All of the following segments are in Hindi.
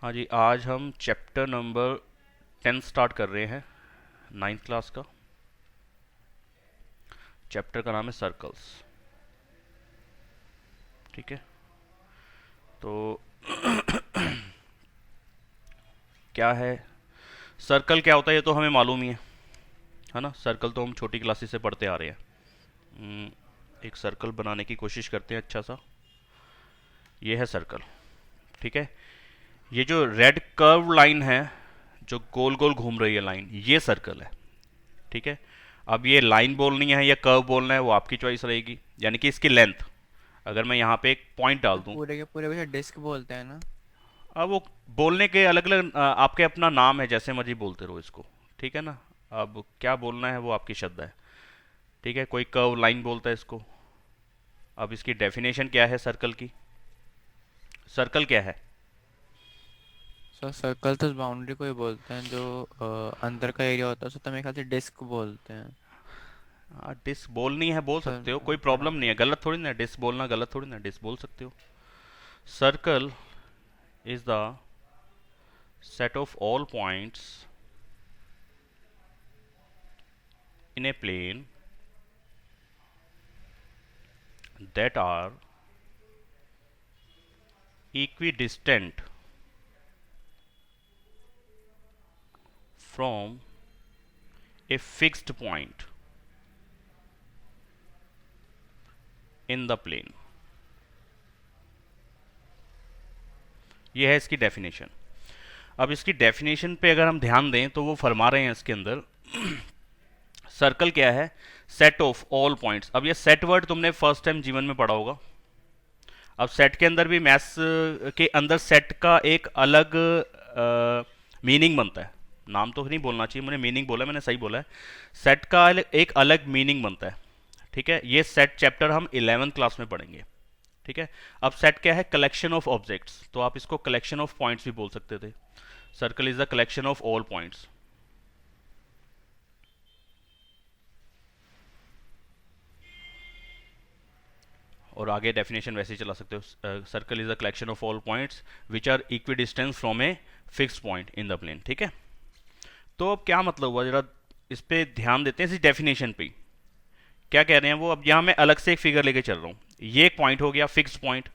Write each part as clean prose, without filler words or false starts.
हाँ जी, आज हम चैप्टर नंबर 10 स्टार्ट कर रहे हैं, नाइन्थ क्लास का। चैप्टर का नाम है सर्कल्स। ठीक है, तो क्या है सर्कल, क्या होता है ये तो हमें मालूम ही है ना। सर्कल तो हम छोटी क्लासेस से पढ़ते आ रहे हैं। एक सर्कल बनाने की कोशिश करते हैं अच्छा सा। ये है सर्कल। ठीक है, ये जो रेड कर्व लाइन है, जो गोल गोल घूम रही है लाइन, ये सर्कल है। ठीक है, अब ये लाइन बोलनी है या कर्व बोलना है वो आपकी चॉइस रहेगी, यानी कि इसकी लेंथ। अगर मैं यहाँ पे एक पॉइंट डाल तो दूँ, पूरे के पूरे वैसे डिस्क बोलते हैं ना। अब वो बोलने के अलग अलग आपके अपना नाम है, जैसे मर्जी बोलते रहो इसको। ठीक है ना। अब क्या बोलना है वो आपकी श्रद्धा है। ठीक है, कोई कर्व लाइन बोलता है इसको। अब इसकी डेफिनेशन क्या है सर्कल की? सर्कल क्या है? सर सर्कल तो उस बाउंड्री को ही बोलते हैं जो अंदर का एरिया होता है, उसको तो मेरे ख्याल से डिस्क बोलते हैं। डिस्क बोलनी है बोल सर सकते हो, मैंने कोई पढ़ा प्रॉब्लम नहीं था। है। गलत थोड़ी ना, डिस्क बोलना गलत थोड़ी ना, डिस्क बोल सकते हो। Circle is the set of all points in a plane that are equidistant from a fixed point in the plane। ये है इसकी डेफिनेशन। अब इसकी डेफिनेशन पे अगर हम ध्यान दें तो वो फरमा रहे हैं इसके अंदर, सर्कल क्या है? Set of all points. अब ये सेट वर्ड तुमने फर्स्ट टाइम जीवन में पढ़ा होगा। अब सेट के अंदर भी, मैथ्स के अंदर सेट का एक अलग मीनिंग बनता है। नाम तो नहीं बोलना चाहिए, मैंने मीनिंग बोला, मैंने सही बोला है। सेट का एक अलग मीनिंग बनता है। ठीक है, ये सेट चैप्टर हम 11th क्लास में पढ़ेंगे। ठीक है, अब सेट क्या है? कलेक्शन ऑफ ऑब्जेक्ट्स, तो आप इसको कलेक्शन ऑफ पॉइंट्स भी बोल सकते थे। Circle is the collection of all points. और आगे डेफिनेशन वैसे ही चला सकते हो। Circle is the collection of all points which are equidistant from a fix point in the plane. ठीक है, तो अब क्या मतलब हुआ, जरा इस पे ध्यान देते हैं, इस डेफिनेशन पे। क्या कह रहे हैं वो? अब यहाँ मैं अलग से एक फिगर लेके चल रहा हूँ। ये एक पॉइंट हो गया फिक्स्ड पॉइंट,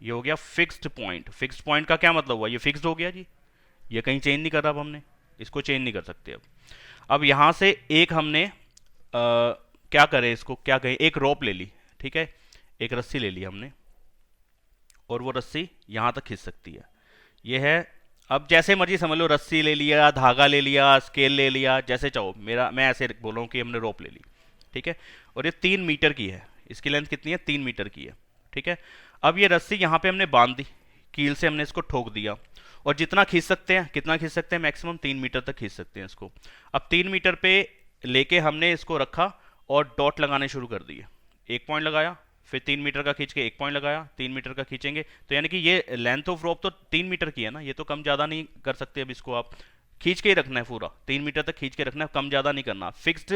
ये हो गया फिक्स्ड पॉइंट। फिक्स्ड पॉइंट का क्या मतलब हुआ? ये फिक्स्ड हो गया जी, ये कहीं चेंज नहीं कर रहा। अब हमने इसको चेंज नहीं कर सकते। अब यहाँ से एक हमने क्या करें इसको, क्या कहें, एक रोप ले ली। ठीक है, एक रस्सी ले ली हमने, और वो रस्सी यहाँ तक खींच सकती है। ये है, अब जैसे मर्जी समझ लो, रस्सी ले लिया, धागा ले लिया, स्केल ले लिया, जैसे चाहो। मेरा मैं ऐसे बोल रहा हूँ कि हमने रोप ले ली। ठीक है, और ये 3 मीटर की है। इसकी लेंथ कितनी है? 3 मीटर की है। ठीक है, अब ये रस्सी यहाँ पे हमने बांध दी, कील से हमने इसको ठोक दिया, और जितना खींच सकते हैं, कितना खींच सकते हैं? मैक्सिमम 3 मीटर तक खींच सकते हैं इसको। अब 3 मीटर पे लेके हमने इसको रखा और डॉट लगाने शुरू कर दिए। एक पॉइंट लगाया, फिर 3 मीटर का खींच के एक पॉइंट लगाया, 3 मीटर का खींचेंगे, तो यानी कि ये लेंथ ऑफ रोप तो 3 मीटर की है ना, ये तो कम ज्यादा नहीं कर सकते। अब इसको आप खींच के ही रखना है, पूरा 3 मीटर तक खींच के रखना है, कम ज्यादा नहीं करना। फिक्स्ड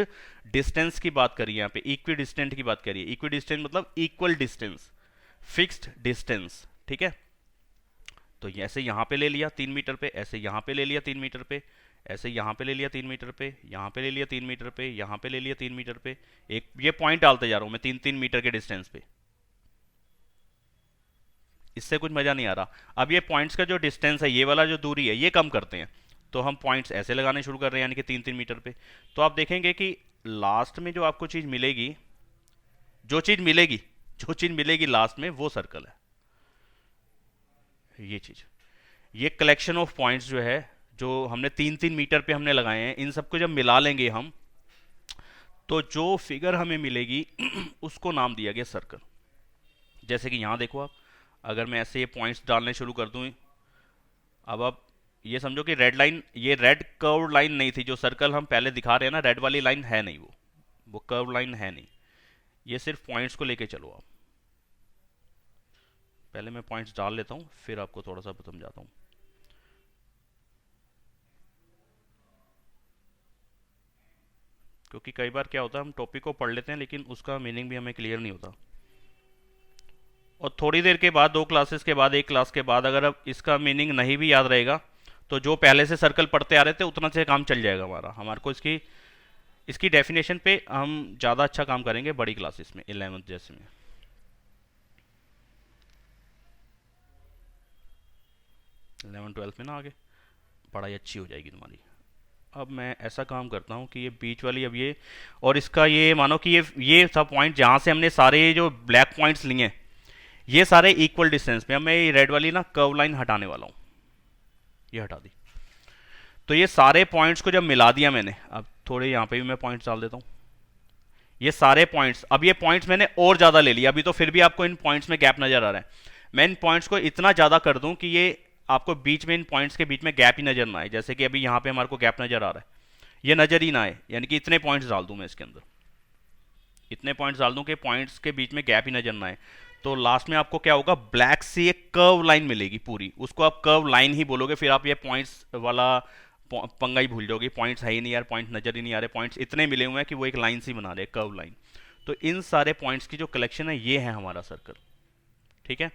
डिस्टेंस की बात करिए यहाँ पे, इक्वी डिस्टेंट की बात करिए। इक्वी डिस्टेंस मतलब इक्वल डिस्टेंस, फिक्स्ड डिस्टेंस। ठीक है, तो ऐसे यहाँ पे ले लिया 3 मीटर पे, ऐसे यहाँ पे ले लिया 3 मीटर पे, ऐसे यहाँ पे ले लिया 3 मीटर पे, यहाँ पे ले लिया 3 मीटर पे, यहाँ पे ले लिया 3 मीटर पे। एक ये पॉइंट डालते जा रहा हूँ मैं 3 3 मीटर के डिस्टेंस पे। इससे कुछ मजा नहीं आ रहा। अब ये पॉइंट्स का जो डिस्टेंस है, ये वाला जो दूरी है, ये कम करते हैं। तो हम पॉइंट्स ऐसे लगाने शुरू कर रहे हैं, यानी कि 3 3 मीटर पे। तो आप देखेंगे कि लास्ट में जो आपको चीज मिलेगी, जो चीज मिलेगी जो चीज मिलेगी लास्ट में, वो सर्कल है। ये चीज, ये कलेक्शन ऑफ पॉइंट्स जो है, जो हमने 3 3 मीटर पे हमने लगाए हैं, इन सबको जब मिला लेंगे हम, तो जो फिगर हमें मिलेगी उसको नाम दिया गया सर्कल। जैसे कि यहां देखो आप, अगर मैं ऐसे ये पॉइंट्स डालने शुरू कर दूं, अब आप ये समझो कि रेड लाइन, ये रेड कर्व लाइन नहीं थी। जो सर्कल हम पहले दिखा रहे हैं ना, रेड वाली लाइन है नहीं, वो कर्व लाइन है नहीं। ये सिर्फ पॉइंट्स को लेके चलो आप। पहले मैं पॉइंट्स डाल लेता हूँ, फिर आपको थोड़ा सा समझाता हूँ। क्योंकि कई बार क्या होता है, हम टॉपिक को पढ़ लेते हैं लेकिन उसका मीनिंग भी हमें क्लियर नहीं होता। और थोड़ी देर के बाद, 2 क्लासेस के बाद, 1 क्लास के बाद अगर अब इसका मीनिंग नहीं भी याद रहेगा तो जो पहले से सर्कल पढ़ते आ रहे थे उतना से काम चल जाएगा हमारा। हमारे को इसकी इसकी डेफिनेशन पे हम ज़्यादा अच्छा काम करेंगे बड़ी क्लासेस में, 11th जैसे में। 11 12 में ना आगे पढ़ाई अच्छी हो जाएगी तुम्हारी। अब मैं ऐसा काम करता हूँ कि ये बीच वाली, अब ये और इसका ये मानो कि ये सब पॉइंट जहाँ से हमने सारे जो ब्लैक पॉइंट्स लिए हैं ये सारे इक्वल डिस्टेंस में। अब मैं ये रेड वाली ना कर्व लाइन हटाने वाला हूँ, ये हटा दी। तो ये सारे पॉइंट्स को जब मिला दिया मैंने, अब थोड़े यहाँ पे भी मैं पॉइंट्स डाल देता हूँ। ये सारे पॉइंट्स, अब ये पॉइंट्स मैंने और ज़्यादा ले लिया, अभी तो फिर भी आपको इन पॉइंट्स में गैप नज़र आ रहा है। मैं इन पॉइंट्स को इतना ज़्यादा कर दूं कि ये आपको बीच में, इन पॉइंट्स के बीच में गैप ही नज़र ना आए। जैसे कि अभी यहाँ पे हमारे को गैप नज़र आ रहा है, ये नज़र ही ना आए, यानी कि इतने पॉइंट्स डाल दूं मैं इसके अंदर, इतने पॉइंट्स डाल दूं कि पॉइंट्स के बीच में गैप ही नज़र ना आए। तो लास्ट में आपको क्या होगा, ब्लैक से एक कर्व लाइन मिलेगी पूरी, उसको आप कर्व लाइन ही बोलोगे। फिर आप ये पॉइंट्स वाला पंगा ही भूल जाओगे, पॉइंट्स है ही नहीं यार, पॉइंट नज़र ही नहीं आ रहे, पॉइंट्स इतने मिले हुए हैं कि वो एक लाइन सी बना रहे हैं, कर्व लाइन। तो इन सारे पॉइंट्स की जो कलेक्शन है ये है हमारा सर्कल, ठीक है।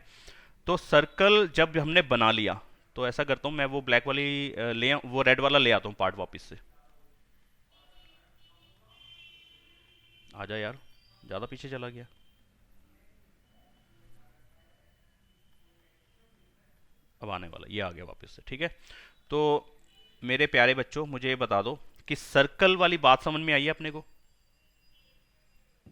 तो सर्कल जब हमने बना लिया तो ऐसा करता हूं मैं, वो ब्लैक वाली वो रेड वाला ले आता हूं पार्ट वापस से। आजा यार, ज़्यादा पीछे चला गया। अब आने वाला, ये आ गया वापस से, ठीक है। तो मेरे प्यारे बच्चों मुझे ये बता दो कि सर्कल वाली बात समझ में आई है अपने को?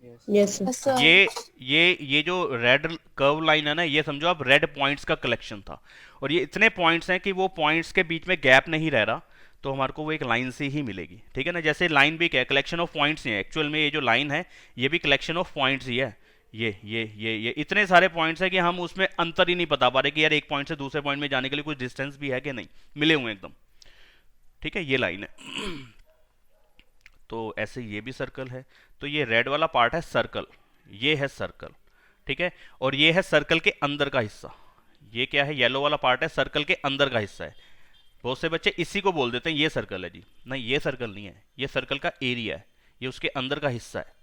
Yes. Yes sir. Yes sir. ये जो रेड कर्व लाइन है ना, ये समझो आप रेड पॉइंट्स का कलेक्शन था, और ये इतने पॉइंट्स हैं कि वो पॉइंट्स के बीच में गैप नहीं रह रहा, तो हमारे को वो एक लाइन से ही मिलेगी, ठीक है ना। जैसे लाइन भी क्या है, कलेक्शन ऑफ पॉइंट्स ही है एक्चुअल में। ये जो लाइन है ये भी कलेक्शन ऑफ पॉइंट्स ही है। ये इतने सारे पॉइंट्स है कि हम उसमें अंतर ही नहीं बता पा रहे कि यार एक पॉइंट से दूसरे पॉइंट में जाने के लिए कुछ डिस्टेंस भी है कि नहीं, मिले हुए एकदम, ठीक है। ये लाइन है। तो ऐसे ये भी सर्कल है। तो ये रेड वाला पार्ट है सर्कल, ये है सर्कल, ठीक है। और ये है सर्कल के अंदर का हिस्सा। ये क्या है, येलो वाला पार्ट है सर्कल के अंदर का हिस्सा है। बहुत से बच्चे इसी को बोल देते हैं ये सर्कल है जी, नहीं ये सर्कल नहीं है, ये सर्कल का एरिया है, ये उसके अंदर का हिस्सा है,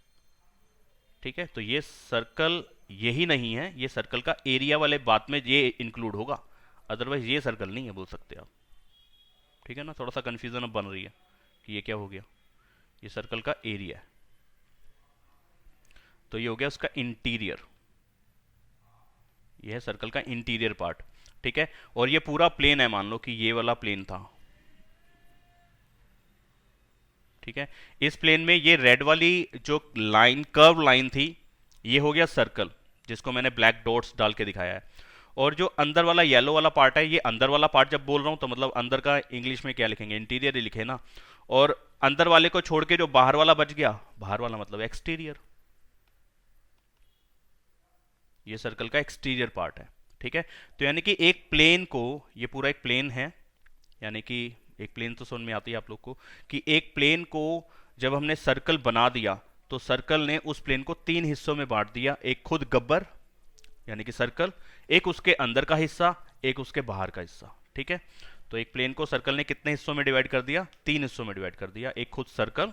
ठीक है। तो ये सर्कल यही नहीं है, ये सर्कल का एरिया वाले बात में ये इंक्लूड होगा, अदरवाइज ये सर्कल नहीं है बोल सकते आप, ठीक है ना। थोड़ा सा कंफ्यूजन अब बन रही है कि ये क्या हो गया, ये सर्कल का एरिया है। तो ये हो गया उसका इंटीरियर, ये है सर्कल का इंटीरियर पार्ट, ठीक है। और ये पूरा प्लेन है, मान लो कि ये वाला प्लेन था, ठीक है। इस प्लेन में ये रेड वाली जो लाइन, कर्व लाइन थी, ये हो गया सर्कल जिसको मैंने ब्लैक डॉट्स डाल के दिखाया है। और जो अंदर वाला येलो वाला पार्ट है, ये अंदर वाला पार्ट जब बोल रहा हूं तो मतलब अंदर का इंग्लिश में क्या लिखेंगे, इंटीरियर ही लिखे ना। और अंदर वाले को छोड़ के जो बाहर वाला बच गया, बाहर वाला मतलब एक्सटीरियर, ये सर्कल का एक्सटीरियर पार्ट है, ठीक है। तो यानी कि एक प्लेन को, ये पूरा एक प्लेन है, यानी कि एक प्लेन तो समझ में आती है आप लोग को कि एक प्लेन को जब हमने सर्कल बना दिया तो सर्कल ने उस प्लेन को 3 हिस्सों में बांट दिया, एक खुद गब्बर यानी कि सर्कल, एक उसके अंदर का हिस्सा, एक उसके बाहर का हिस्सा, ठीक है। तो एक प्लेन को सर्कल ने कितने हिस्सों में डिवाइड कर दिया, 3 हिस्सों में डिवाइड कर दिया, एक खुद सर्कल,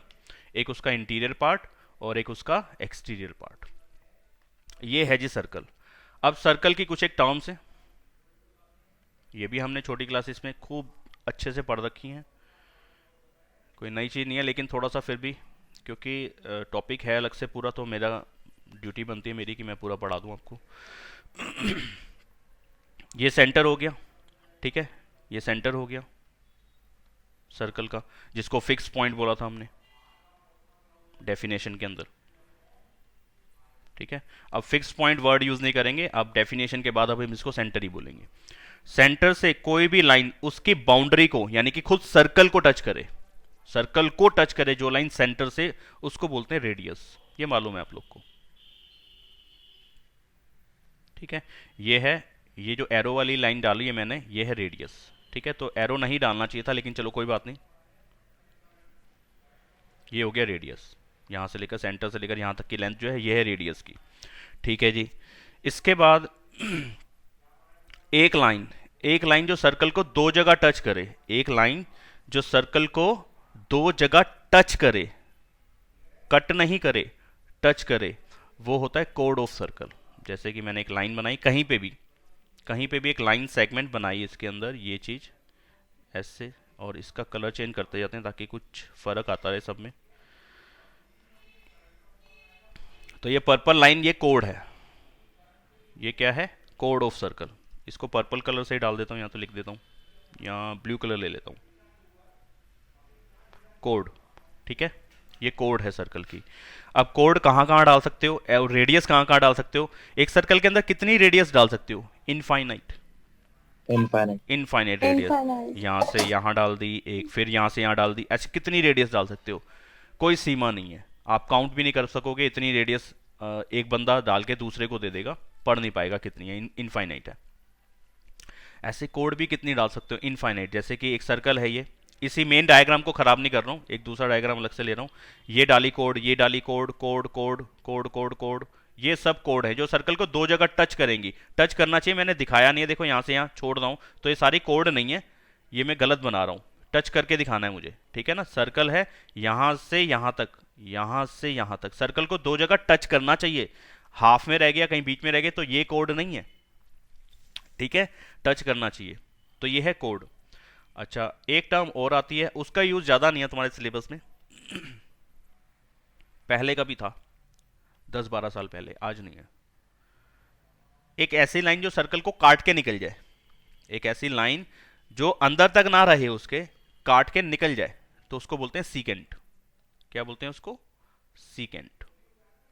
एक उसका इंटीरियर पार्ट और एक उसका एक्सटीरियर पार्ट। ये है जी सर्कल। अब सर्कल की कुछ एक टर्म्स हैं, ये भी हमने छोटी क्लासेस में खूब अच्छे से पढ़ रखी हैं, कोई नई चीज़ नहीं है, लेकिन थोड़ा सा फिर भी क्योंकि टॉपिक है अलग से पूरा, तो मेरा ड्यूटी बनती है मेरी कि मैं पूरा पढ़ा दूं आपको। ये सेंटर हो गया, ठीक है, ये सेंटर हो गया सर्कल का, जिसको फिक्स पॉइंट बोला था हमने डेफिनेशन के अंदर, ठीक है। अब फिक्स पॉइंट वर्ड यूज नहीं करेंगे, अब डेफिनेशन के बाद अब हम इसको सेंटर ही बोलेंगे। सेंटर से कोई भी लाइन उसकी बाउंड्री को, यानी कि खुद सर्कल को टच करे, सर्कल को टच करे जो लाइन सेंटर से, उसको बोलते हैं रेडियस। ये मालूम है आप लोग को, ठीक है। ये है, ये जो एरो वाली लाइन डाली है मैंने, ये है रेडियस, ठीक है। तो एरो नहीं डालना चाहिए था, लेकिन चलो कोई बात नहीं, ये हो गया रेडियस। यहां से लेकर, सेंटर से लेकर यहां तक की लेंथ जो है, ये है रेडियस की, ठीक है जी। इसके बाद एक लाइन जो सर्कल को 2 जगह टच करे, एक लाइन जो सर्कल को 2 जगह टच करे, कट नहीं करे, टच करे, वो होता है कोड ऑफ सर्कल। जैसे कि मैंने एक लाइन बनाई, कहीं पे भी एक लाइन सेगमेंट बनाई इसके अंदर, ये चीज़ ऐसे, और इसका कलर चेंज करते जाते हैं ताकि कुछ फ़र्क आता रहे सब में। तो ये पर्पल लाइन, ये कोड है, ये क्या है, कोड ऑफ सर्कल। इसको पर्पल कलर से ही डाल देता हूँ, यहाँ तो लिख देता हूँ, यहाँ ब्लू कलर ले लेता हूँ, कोड। ठीक है, ये कोड है सर्कल की। अब कोड कहाँ कहाँ डाल सकते हो और रेडियस कहाँ कहाँ डाल सकते हो? एक सर्कल के अंदर कितनी रेडियस डाल सकते हो? Infinite, infinite. Infinite radius. Infinite. यहाँ से यहाँ डाल दी एक, फिर यहाँ से यहाँ डाल दी, ऐसे कितनी रेडियस डाल सकते हो? कोई सीमा नहीं है, आप काउंट भी नहीं कर सकोगे इतनी रेडियस। एक बंदा डाल के दूसरे को दे देगा, पढ़ नहीं पाएगा कितनी है, इनफाइनाइट है। ऐसे कोड भी कितनी डाल सकते हो? इनफाइनाइट। जैसे कि एक सर्कल है ये, इसी मेन डायग्राम को खराब नहीं कर रहा हूँ, एक दूसरा डायग्राम अलग से ले रहा हूँ। ये डाली कोड, ये डाली code, code code code code code, ये सब कोड है जो सर्कल को दो जगह टच करेंगी। टच करना चाहिए, मैंने दिखाया नहीं है, देखो यहाँ से यहाँ छोड़ रहा हूँ, तो ये सारी कोड नहीं है, ये मैं गलत बना रहा हूँ, टच करके दिखाना है मुझे, ठीक है ना। सर्कल है यहाँ से यहाँ तक, यहाँ से यहाँ तक, सर्कल को दो जगह टच करना चाहिए। हाफ में रह गया, कहीं बीच में रह गया, तो ये कोड नहीं है, ठीक है, टच करना चाहिए, तो ये है कोड। अच्छा, एक टर्म और आती है, उसका यूज ज्यादा नहीं है तुम्हारे सिलेबस में, पहले का भी था 10-12 साल पहले, आज नहीं है। एक ऐसी लाइन जो सर्कल को काट के निकल जाए, एक ऐसी लाइन जो अंदर तक ना रहे उसके, काट के निकल जाए, तो उसको बोलते हैं सीकेंट। क्या बोलते हैं उसको? सीकेंट।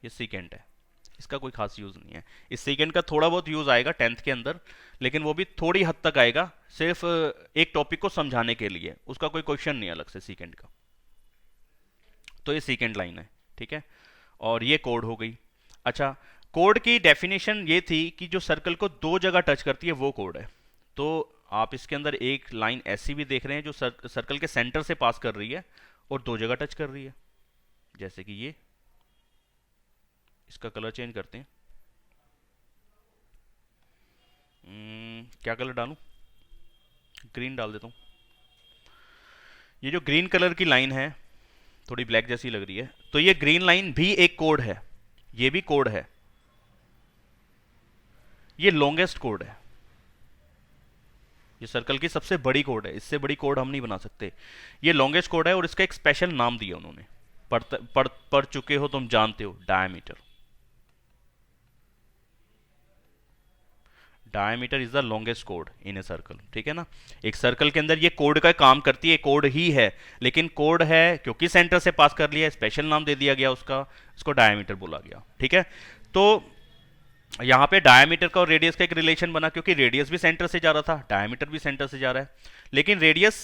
ये सीकेंट है, इसका कोई खास यूज नहीं है। इस सीकेंट का थोड़ा बहुत यूज आएगा 10th के अंदर, लेकिन वो भी थोड़ी हद तक आएगा, सिर्फ एक टॉपिक को समझाने के लिए, उसका कोई क्वेश्चन नहीं अलग से सीकेंट का। तो ये सीकेंट लाइन है, ठीक है, और ये कोड हो गई। अच्छा, कोड की डेफिनेशन ये थी कि जो सर्कल को दो जगह टच करती है वो कोड है। तो आप इसके अंदर एक लाइन ऐसी भी देख रहे हैं जो सर्कल के सेंटर से पास कर रही है और दो जगह टच कर रही है, जैसे कि ये। इसका कलर चेंज करते हैं, क्या कलर डालूं? ग्रीन डाल देता हूं। ये जो ग्रीन कलर की लाइन है, थोड़ी ब्लैक जैसी लग रही है, तो ये ग्रीन लाइन भी एक कोड है, ये भी कोड है, ये लॉन्गेस्ट कोड है, ये सर्कल की सबसे बड़ी कोड है, इससे बड़ी कोड हम नहीं बना सकते। ये लॉन्गेस्ट कोड है और इसका एक स्पेशल नाम दिया उन्होंने, पढ़ चुके हो तुम, जानते हो, diameter. Diameter is the longest code in a circle, ठीक है ना। एक सर्कल के अंदर ये कोड का काम करती है, कोड ही है, लेकिन कोड है क्योंकि सेंटर से पास कर लिया, स्पेशल नाम दे दिया गया उसका, इसको डायमीटर बोला गया, ठीक है। तो यहाँ पे डायमीटर का और रेडियस का एक रिलेशन बना, क्योंकि रेडियस भी सेंटर से जा रहा था, डायमीटर भी सेंटर से जा रहा है, लेकिन रेडियस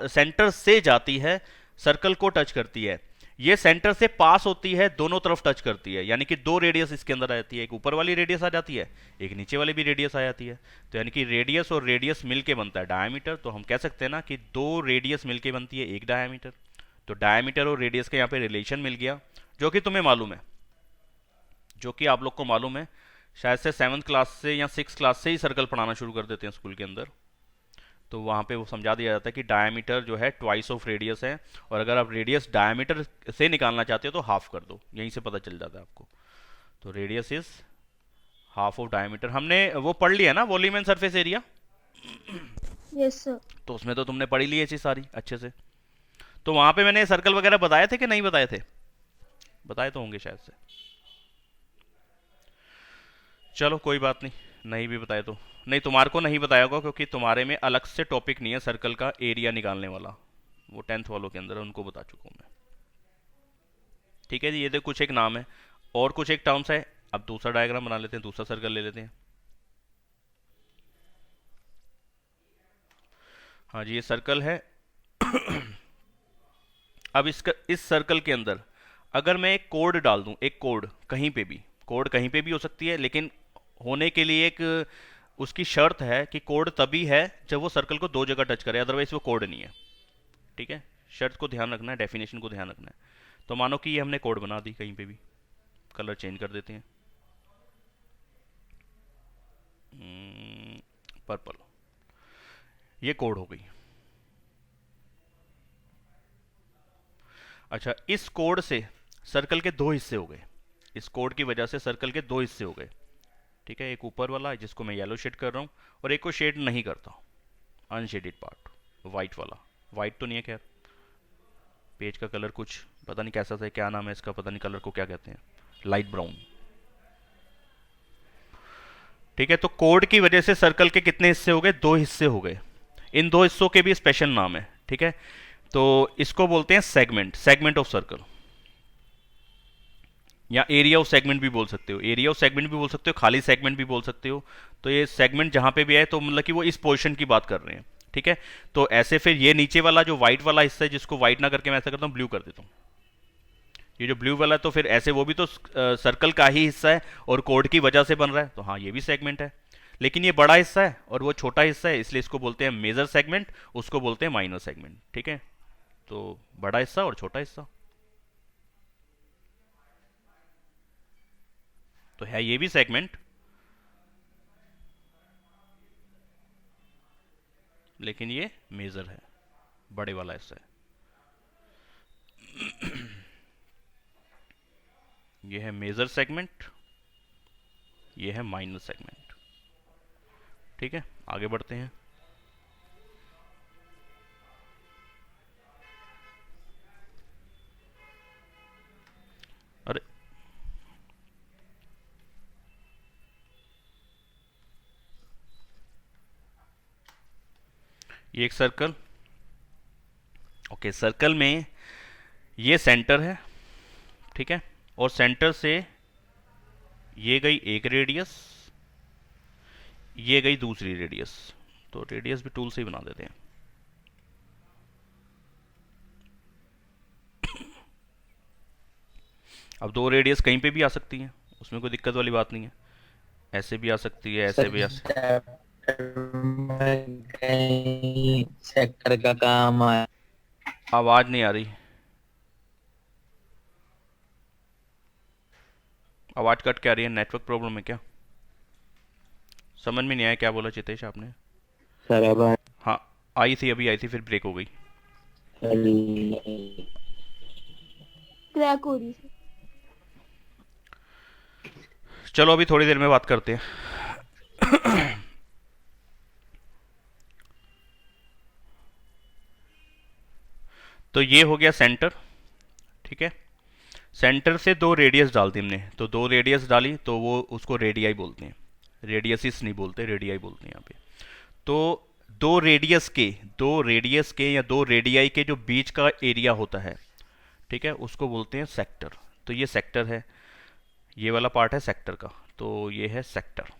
सेंटर से जाती है, सर्कल को टच करती है, ये सेंटर से पास होती है, दोनों तरफ टच करती है, यानी कि दो रेडियस इसके अंदर आ जाती है, एक ऊपर वाली रेडियस आ जाती है, एक नीचे वाली भी रेडियस आ जाती है। तो यानी कि रेडियस और रेडियस मिलके बनता है डायमीटर। तो हम कह सकते हैं ना कि दो रेडियस मिलके बनती है एक डायमीटर। तो डायमीटर और रेडियस का यहाँ पे रिलेशन मिल गया, जो कि तुम्हें मालूम है, जो कि आप लोग को मालूम है, शायद से 7th क्लास से या 6th क्लास से ही सर्कल पढ़ाना शुरू कर देते हैं स्कूल के अंदर। तो वहाँ पे वो समझा दिया जाता है कि डायमीटर जो है ट्वाइस ऑफ रेडियस है, और अगर आप रेडियस डायमीटर से निकालना चाहते हो तो हाफ कर दो, यहीं से पता चल जाता है आपको। तो radius is half of diameter. हमने वो पढ़ लिया ना, volume and surface area, yes sir. तो उसमें तो तुमने पढ़ी ली है चीज सारी अच्छे से। तो वहाँ पे मैंने सर्कल वगैरह बताए थे कि नहीं बताए थे? बताए तो होंगे शायद से, चलो कोई बात नहीं, नहीं भी बताए तो नहीं, तुम्हारे को नहीं बताया होगा क्योंकि तुम्हारे में अलग से टॉपिक नहीं है सर्कल का एरिया निकालने वाला, वो 10th वालों के अंदर है, उनको बता चुका हूँ मैं, ठीक है जी। ये देखो कुछ एक नाम है और कुछ एक टर्म्स है। अब दूसरा डायग्राम बना लेते हैं, दूसरा सर्कल ले लेते हैं। हाँ जी, ये सर्कल है। अब इस सर्कल के अंदर अगर मैं एक कोड डाल दूं, एक कोड कहीं पे भी, कोड कहीं पे भी हो सकती है, लेकिन होने के लिए एक उसकी शर्त है कि कोड तभी है जब वो सर्कल को दो जगह टच करे, अदरवाइज वो कोड नहीं है, ठीक है। शर्त को ध्यान रखना है, डेफिनेशन को ध्यान रखना है। तो मानो कि ये हमने कोड बना दी कहीं पे भी, कलर चेंज कर देते हैं, पर्पल, ये कोड हो गई। अच्छा, इस कोड से सर्कल के दो हिस्से हो गए, इस कोड की वजह से सर्कल के दो हिस्से हो गए, ठीक है, एक ऊपर वाला है जिसको मैं येलो शेड कर रहा हूँ, और एक को शेड नहीं करता, अनशेडेड पार्ट, वाइट वाला। वाइट तो नहीं है खैर, पेज का कलर कुछ पता नहीं कैसा था, क्या नाम है इसका, पता नहीं कलर को क्या कहते हैं, लाइट ब्राउन। ठीक है, तो कोड की वजह से सर्कल के कितने हिस्से हो गए, 2 हिस्से हो गए। इन 2 हिस्सों के भी स्पेशल नाम है। ठीक है, तो इसको बोलते हैं सेगमेंट, सेगमेंट ऑफ सर्कल, या एरिया ऑफ सेगमेंट भी बोल सकते हो, एरिया ऑफ सेगमेंट भी बोल सकते हो, खाली सेगमेंट भी बोल सकते हो। तो ये सेगमेंट जहां पे भी आए तो मतलब कि वो इस पोर्शन की बात कर रहे हैं। ठीक है, तो ऐसे फिर ये नीचे वाला जो व्हाइट वाला हिस्सा है, जिसको व्हाइट ना करके मैं ऐसा करता हूँ, ब्लू कर देता हूँ, ये जो ब्लू वाला है, तो फिर ऐसे वो भी तो सर्कल का ही हिस्सा है और कोड की वजह से बन रहा है, तो हाँ ये भी सेगमेंट है। लेकिन ये बड़ा हिस्सा है और वो छोटा हिस्सा है, इसलिए इसको बोलते हैं मेजर सेगमेंट, उसको बोलते हैं माइनर सेगमेंट। ठीक है, तो बड़ा हिस्सा और छोटा हिस्सा, तो है ये भी सेगमेंट, लेकिन ये मेजर है, बड़े वाला हिस्सा है। ये है मेजर सेगमेंट, ये है माइनर सेगमेंट। ठीक है, आगे बढ़ते हैं। अरे ये एक सर्कल, ओके, सर्कल में ये सेंटर है। ठीक है, और सेंटर से ये गई एक रेडियस, ये गई दूसरी रेडियस, तो रेडियस भी टूल से ही बना देते हैं। अब 2 रेडियस कहीं पे भी आ सकती हैं, उसमें कोई दिक्कत वाली बात नहीं है, ऐसे भी आ सकती है, ऐसे भी आ सकती है। सेक्टर का काम आया। आवाज नहीं आ रही, आवाज कट क्या रही है, नेटवर्क प्रॉब्लम है क्या? समझ में नहीं आया क्या बोला चितेश आपने? सर अब हाँ आई थी, अभी आई थी, फिर ब्रेक हो गई। क्रैक हो रही है। चलो अभी थोड़ी देर में बात करते हैं। तो ये हो गया सेंटर। ठीक है, सेंटर से 2 रेडियस डाल दी हमने, तो 2 रेडियस डाली तो वो उसको रेडियाई बोलते हैं, रेडियसिस नहीं बोलते, रेडियाई बोलते हैं यहाँ पे। तो 2 रेडियस के या 2 रेडियाई के जो बीच का एरिया होता है, ठीक है, उसको बोलते हैं सेक्टर। तो ये सेक्टर है, ये वाला पार्ट है सेक्टर का, तो ये है सेक्टर।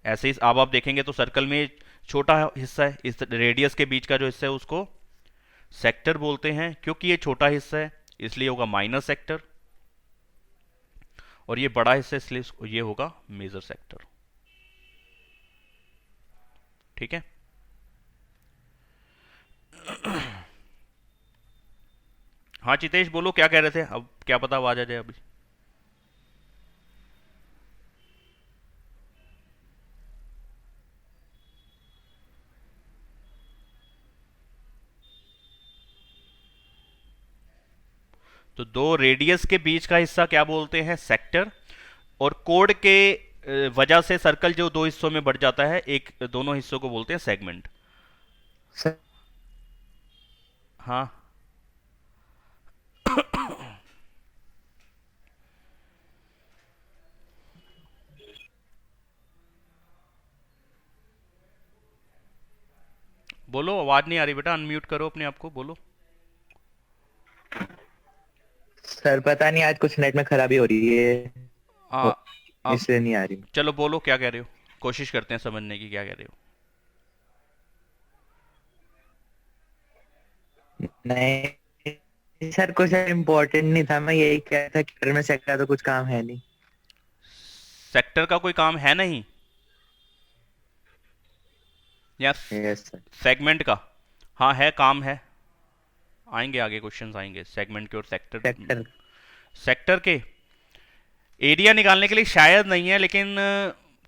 ऐसे ही अब आप देखेंगे तो सर्कल में छोटा हिस्सा है, इस रेडियस के बीच का जो हिस्सा है उसको सेक्टर बोलते हैं, क्योंकि ये छोटा हिस्सा है इसलिए होगा माइनर सेक्टर, और ये बड़ा हिस्सा इसलिए ये होगा मेजर सेक्टर। ठीक है, हाँ चितेश बोलो क्या कह रहे थे, अब क्या पता आवाज आ जाए अभी। तो 2 रेडियस के बीच का हिस्सा क्या बोलते हैं, सेक्टर, और कोड के वजह से सर्कल जो 2 हिस्सों में बढ़ जाता है, एक दोनों हिस्सों को बोलते हैं सेगमेंट। हाँ बोलो, आवाज नहीं आ रही बेटा, अनम्यूट करो अपने आप को, बोलो। सर पता नहीं आज कुछ नेट में खराबी हो रही है, आ, अब इसलिए नहीं आ रही। चलो बोलो क्या कह रहे हो, कोशिश करते हैं समझने की क्या कह रहे हो। नहीं सर कुछ इम्पोर्टेंट नहीं था, मैं यही कह रहा था कि में सेक्टर तो कुछ काम है नहीं। सेक्टर का कोई काम है नहीं, या यस सर। सेगमेंट का? हाँ है, काम है, आएंगे आगे क्वेश्चंस आएंगे सेगमेंट के और सेक्टर सेक्टर के एरिया निकालने के लिए शायद नहीं है, लेकिन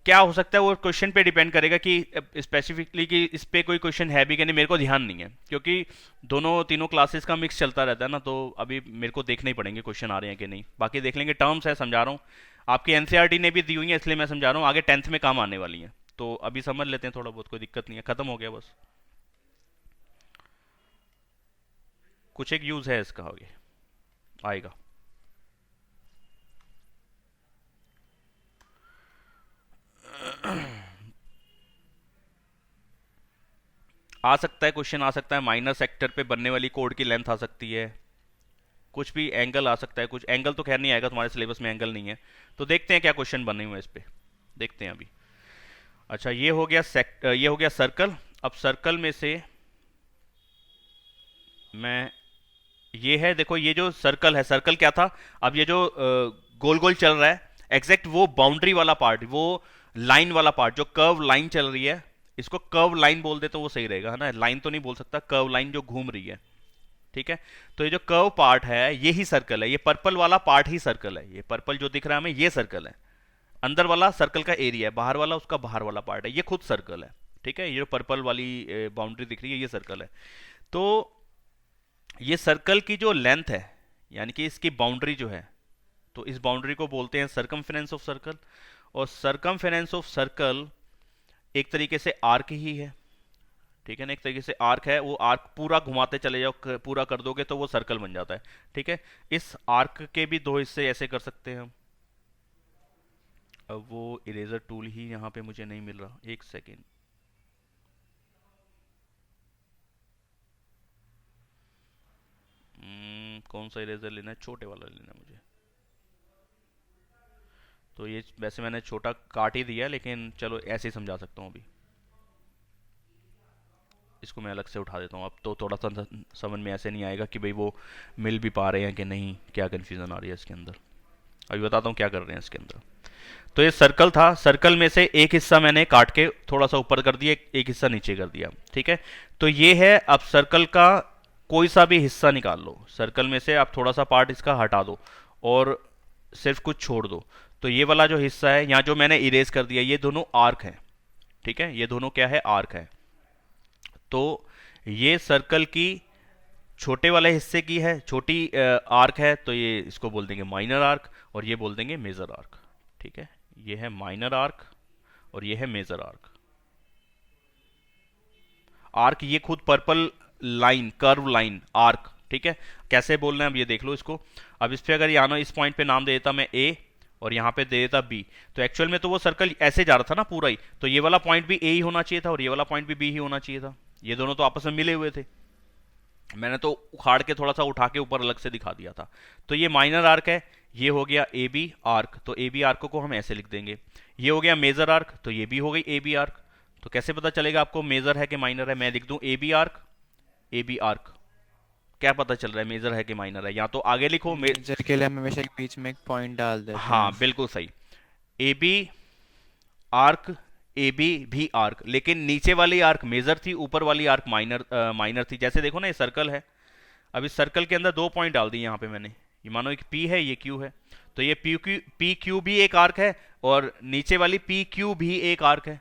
क्या हो सकता है वो क्वेश्चन पे डिपेंड करेगा कि स्पेसिफिकली कि इस पे कोई क्वेश्चन है भी कि नहीं, मेरे को ध्यान नहीं है, क्योंकि तीनों क्लासेस का मिक्स चलता रहता है ना, तो अभी मेरे को देखने ही पड़ेंगे क्वेश्चन आ रहे हैं कि नहीं। बाकी देख लेंगे, टर्म्स है समझा रहा हूँ, आपकी एनसीईआरटी ने भी दी हुई है, इसलिए मैं समझा रहा हूँ, आगे 10th में काम आने वाली है। तो अभी समझ लेते हैं थोड़ा बहुत, कोई दिक्कत नहीं है, खत्म हो गया बस। कुछ एक यूज है इसका, आगे आएगा। आ सकता है क्वेश्चन, आ सकता है माइनर सेक्टर पे बनने वाली कोड की लेंथ आ सकती है, कुछ भी एंगल आ सकता है, कुछ एंगल तो खैर नहीं आएगा, तुम्हारे सिलेबस में एंगल नहीं है। तो देखते हैं क्या क्वेश्चन बने हुए हैं इस पे, देखते हैं अभी। अच्छा, ये हो गया ये हो गया सर्कल। अब सर्कल में से मैं, ये है, देखो ये जो सर्कल है, सर्कल क्या था, अब ये जो गोल गोल चल रहा है, एग्जैक्ट वो बाउंड्री वाला पार्ट, वो लाइन वाला पार्ट, जो कर्व लाइन चल रही है, इसको कर्व लाइन बोल दे तो वो सही रहेगा, है ना। लाइन तो नहीं बोल सकता, कर्व लाइन जो घूम रही है, ठीक है। तो ये जो कर्व पार्ट है ये ही सर्कल है, ये पर्पल वाला पार्ट ही सर्कल है, ये पर्पल जो दिख रहा है हमें ये सर्कल है। अंदर वाला सर्कल का एरिया है, बाहर वाला उसका बाहर वाला पार्ट है, ये खुद सर्कल है, ठीक है। ये जो पर्पल वाली बाउंड्री दिख रही है ये सर्कल है। तो ये सर्कल की जो लेंथ है, यानी कि इसकी बाउंड्री जो है, तो इस बाउंड्री को बोलते हैं सरकमफेरेंस ऑफ सर्कल। और सरकमफेरेंस ऑफ सर्कल एक तरीके से आर्क ही है, ठीक है ना, एक तरीके से आर्क है। वो आर्क पूरा घुमाते चले जाओ, पूरा कर दोगे तो वो सर्कल बन जाता है, ठीक है। इस आर्क के भी दो हिस्से ऐसे कर सकते हैं हम। अब वो इरेजर टूल ही यहाँ पे मुझे नहीं मिल रहा, एक सेकेंड। कौन सा इरेजर लेना है, छोटे वाला लेना है मुझे। तो ये वैसे मैंने छोटा काट ही दिया, लेकिन चलो ऐसे ही समझा सकता हूँ अभी। इसको मैं अलग से उठा देता हूँ, अब तो थोड़ा सा समझ में ऐसे नहीं आएगा कि भाई वो मिल भी पा रहे हैं कि नहीं, क्या कन्फ्यूज़न आ रही है इसके अंदर। अभी बताता हूँ क्या कर रहे हैं इसके अंदर। तो ये सर्कल था, सर्कल में से एक हिस्सा मैंने काट के थोड़ा सा ऊपर कर दिया, एक हिस्सा नीचे कर दिया, ठीक है। तो ये है, अब सर्कल का कोई सा भी हिस्सा निकाल लो, सर्कल में से आप थोड़ा सा पार्ट इसका हटा दो और सिर्फ कुछ छोड़ दो। तो ये वाला जो हिस्सा है यहाँ जो मैंने इरेज कर दिया, ये दोनों आर्क हैं, ठीक है, ये दोनों क्या है, आर्क है। तो ये सर्कल की छोटे वाले हिस्से की है, छोटी आर्क है, तो ये इसको बोल देंगे माइनर आर्क और ये बोल देंगे मेजर आर्क, ठीक है। ये है माइनर आर्क और ये है मेजर आर्क। आर्क ये खुद purple line, curve line, arc, ठीक है। कैसे बोलना है अब ये देख लो इसको। अब इस पे अगर यहाँ इस पॉइंट पे नाम दे देता मैं ए और यहाँ पे दे देता बी, तो एक्चुअल में तो वो सर्कल ऐसे जा रहा था ना पूरा ही, तो ये वाला पॉइंट भी ए ही होना चाहिए था और ये वाला पॉइंट भी बी ही होना चाहिए था। ये दोनों तो आपस में मिले हुए थे, मैंने तो उखाड़ के थोड़ा सा उठा के ऊपर अलग से दिखा दिया था। तो ये माइनर आर्क है, ये हो गया ए बी आर्क, तो ए बी आर्क को हम ऐसे लिख देंगे। ये हो गया मेजर आर्क, तो ये भी हो गई ए बी आर्क। तो कैसे पता चलेगा आपको मेजर है कि माइनर है, मैं लिख दूं A B arc, A B arc. क्या पता चल रहा है मेजर है कि माइनर है, या तो आगे लिखो मेजर के लिए हम हमेशा एक बीच में एक पॉइंट डाल देते हैं। हाँ बिल्कुल सही, A B arc, A B भी आर्क, लेकिन नीचे वाली आर्क मेजर थी, ऊपर वाली आर्क माइनर थी। जैसे देखो ना ये सर्कल है, अब इस सर्कल के अंदर दो पॉइंट डाल दिए यहाँ पे मैंने, ये मानो एक पी है ये क्यू है, तो ये पी क्यू भी एक आर्क है और नीचे वाली पी क्यू भी एक आर्क है,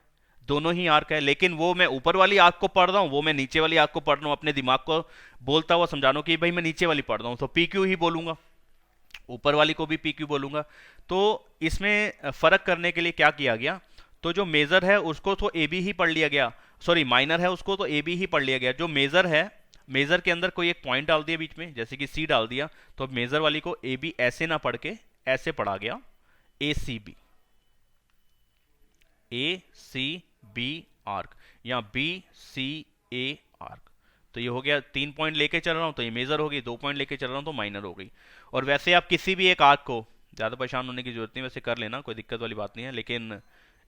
दोनों ही आर्क है। लेकिन वो मैं ऊपर वाली आर्क को पढ़ रहा हूँ, वो मैं नीचे वाली आर्क को पढ़ रहा हूँ, अपने दिमाग को बोलता हुआ समझा रहा हूँ कि भाई मैं नीचे वाली पढ़ रहा हूँ, तो पी क्यू ही बोलूंगा, ऊपर वाली को भी पी क्यू बोलूंगा। तो इसमें फर्क करने के लिए क्या किया गया, तो जो मेजर है उसको तो ए बी ही पढ़ लिया गया, सॉरी माइनर है उसको तो ए बी ही पढ़ लिया गया। जो मेजर है, मेजर के अंदर कोई एक पॉइंट डाल दिया बीच में, जैसे कि सी डाल दिया, तो मेजर वाली को ए बी ऐसे ना पढ़ के ऐसे पढ़ा गया, ए सी बी, ए सी बी आर्क, या बी सी ए आर्क। तो ये हो गया, 3 पॉइंट लेके चल रहा हूं तो ये मेजर हो गई, 2 पॉइंट लेके चल रहा हूं तो माइनर हो गई। और वैसे आप किसी भी एक आर्क को, ज़्यादा परेशान होने की जरूरत नहीं, वैसे कर लेना, कोई दिक्कत वाली बात नहीं है, लेकिन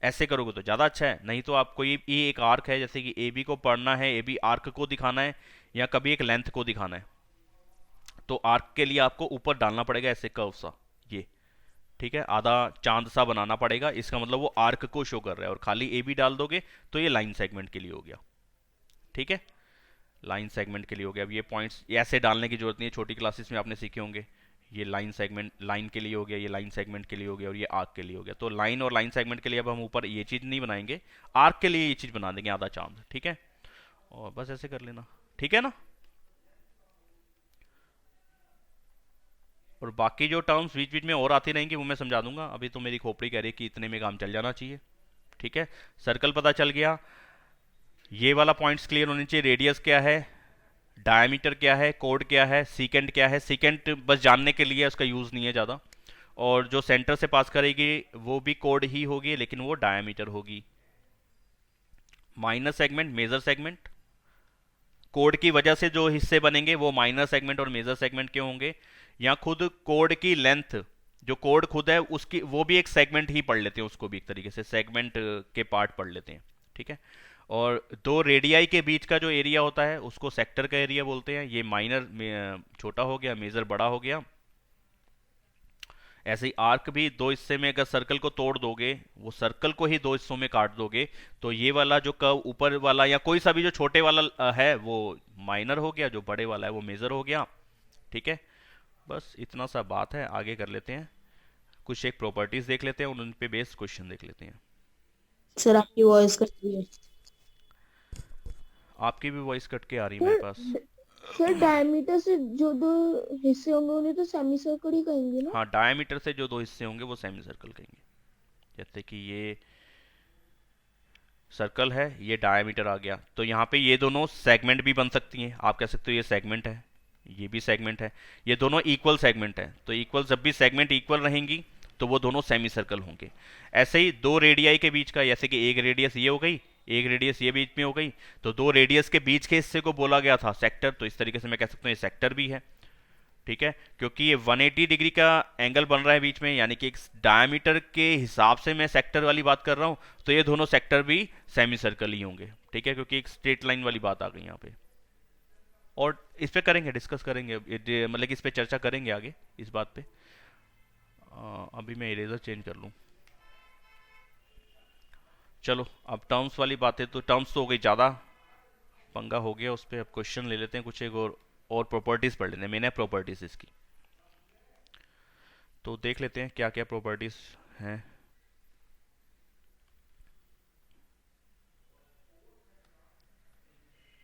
ऐसे करोगे तो ज़्यादा अच्छा है। नहीं तो आपको ये एक आर्क है, जैसे कि ए बी को पढ़ना है, ए बी आर्क को दिखाना है या कभी एक लेंथ को दिखाना है, तो आर्क के लिए आपको ऊपर डालना पड़ेगा ऐसे कर्व सा, ये ठीक है, आधा चांद सा बनाना पड़ेगा, इसका मतलब वो आर्क को शो कर रहा है। और खाली ए बी डाल दोगे तो ये लाइन सेगमेंट के लिए हो गया, ठीक है, लाइन सेगमेंट के लिए हो गया। अब ये पॉइंट्स ऐसे डालने की जरूरत नहीं है, छोटी क्लासेस में आपने सीखे होंगे। ये लाइन सेगमेंट लाइन के लिए हो गया, ये लाइन सेगमेंट के लिए हो गया और ये आर्क के लिए हो गया। तो लाइन और लाइन सेगमेंट के लिए अब हम ऊपर ये चीज़ नहीं बनाएंगे, आर्क के लिए ये चीज़ बना देंगे, आधा चांद, ठीक है। और बस ऐसे कर लेना, ठीक है ना। और बाकी जो टर्म्स बीच बीच में और आती रहेंगी वो मैं समझा दूंगा। अभी तो मेरी खोपड़ी कह रही है कि इतने में काम चल जाना चाहिए। ठीक है, सर्कल पता चल गया, ये वाला पॉइंट्स क्लियर होने चाहिए। रेडियस क्या है, डायमीटर क्या है, कोड क्या है, सीकेंट क्या है। सीकेंट बस जानने के लिए, उसका यूज़ नहीं है ज़्यादा। और जो सेंटर से पास करेगी वो भी कोड ही होगी, लेकिन वो डायमीटर होगी। माइनर सेगमेंट, मेजर सेगमेंट, कोड की वजह से जो हिस्से बनेंगे वो माइनर सेगमेंट और मेजर सेगमेंट के होंगे। या खुद कोड की लेंथ, जो कोड खुद है उसकी, वो भी एक सेगमेंट ही पढ़ लेते हैं, उसको भी एक तरीके से सेगमेंट के पार्ट पढ़ लेते हैं। ठीक है, और दो रेडियाई के बीच का जो एरिया होता है उसको सेक्टर का एरिया बोलते हैं। ये माइनर छोटा हो गया, मेजर बड़ा हो गया। ऐसे ही आर्क भी दो हिस्से में, अगर सर्कल को तोड़ दोगे, वो सर्कल को ही दो हिस्सों में काट दोगे, तो ये वाला जो कर्व ऊपर वाला या कोई सा भी जो छोटे वाला है वो माइनर हो गया, जो बड़े वाला है वो मेजर हो गया। ठीक है, बस इतना सा बात है। आगे कर लेते हैं, कुछ एक प्रॉपर्टीज देख लेते हैं और उन पे बेस्ड क्वेश्चन देख लेते हैं। सर आपकी वॉइस कटती है। आपकी भी वॉइस कट के आ रही है मेरे पास। सर डायमीटर से जो दो हिस्से होंगे उन्हें तो सेमी सर्कल ही कहेंगे ना। हाँ, डायमीटर से जो दो हिस्से होंगे वो सेमी सर्कल कहेंगे। जैसे कि ये सर्कल है, ये डायमीटर आ गया, तो यहाँ पे ये दोनों सेगमेंट भी बन सकती हैं। आप कह सकते हो ये सेगमेंट है, ये भी सेगमेंट है, ये दोनों इक्वल सेगमेंट है। तो इक्वल, जब भी सेगमेंट इक्वल रहेंगी तो वो दोनों सेमी सर्कल होंगे। ऐसे ही दो रेडियाई के बीच का, जैसे कि एक रेडियस ये हो गई, एक रेडियस ये बीच में हो गई, तो दो रेडियस के बीच के हिस्से को बोला गया था सेक्टर। तो इस तरीके से मैं कह सकता हूँ ये सेक्टर भी है। ठीक है, क्योंकि ये 180 डिग्री का एंगल बन रहा है बीच में, यानी कि एक डायमीटर के हिसाब से मैं सेक्टर वाली बात कर रहा हूँ, तो ये दोनों सेक्टर भी सेमी सर्कल ही होंगे। ठीक है, क्योंकि एक स्ट्रेट लाइन वाली बात आ गई यहाँ पे। और इस पे करेंगे, डिस्कस करेंगे, मतलब कि इस पे चर्चा करेंगे आगे इस बात पे। अभी मैं इरेजर चेंज कर लूँ। चलो, अब टर्म्स वाली बातें, तो टर्म्स तो हो गई, ज़्यादा पंगा हो गया उस पर। अब क्वेश्चन ले लेते हैं कुछ एक और प्रॉपर्टीज पढ़ लेते हैं। मैंने प्रॉपर्टीज इसकी तो देख लेते हैं क्या क्या प्रॉपर्टीज हैं।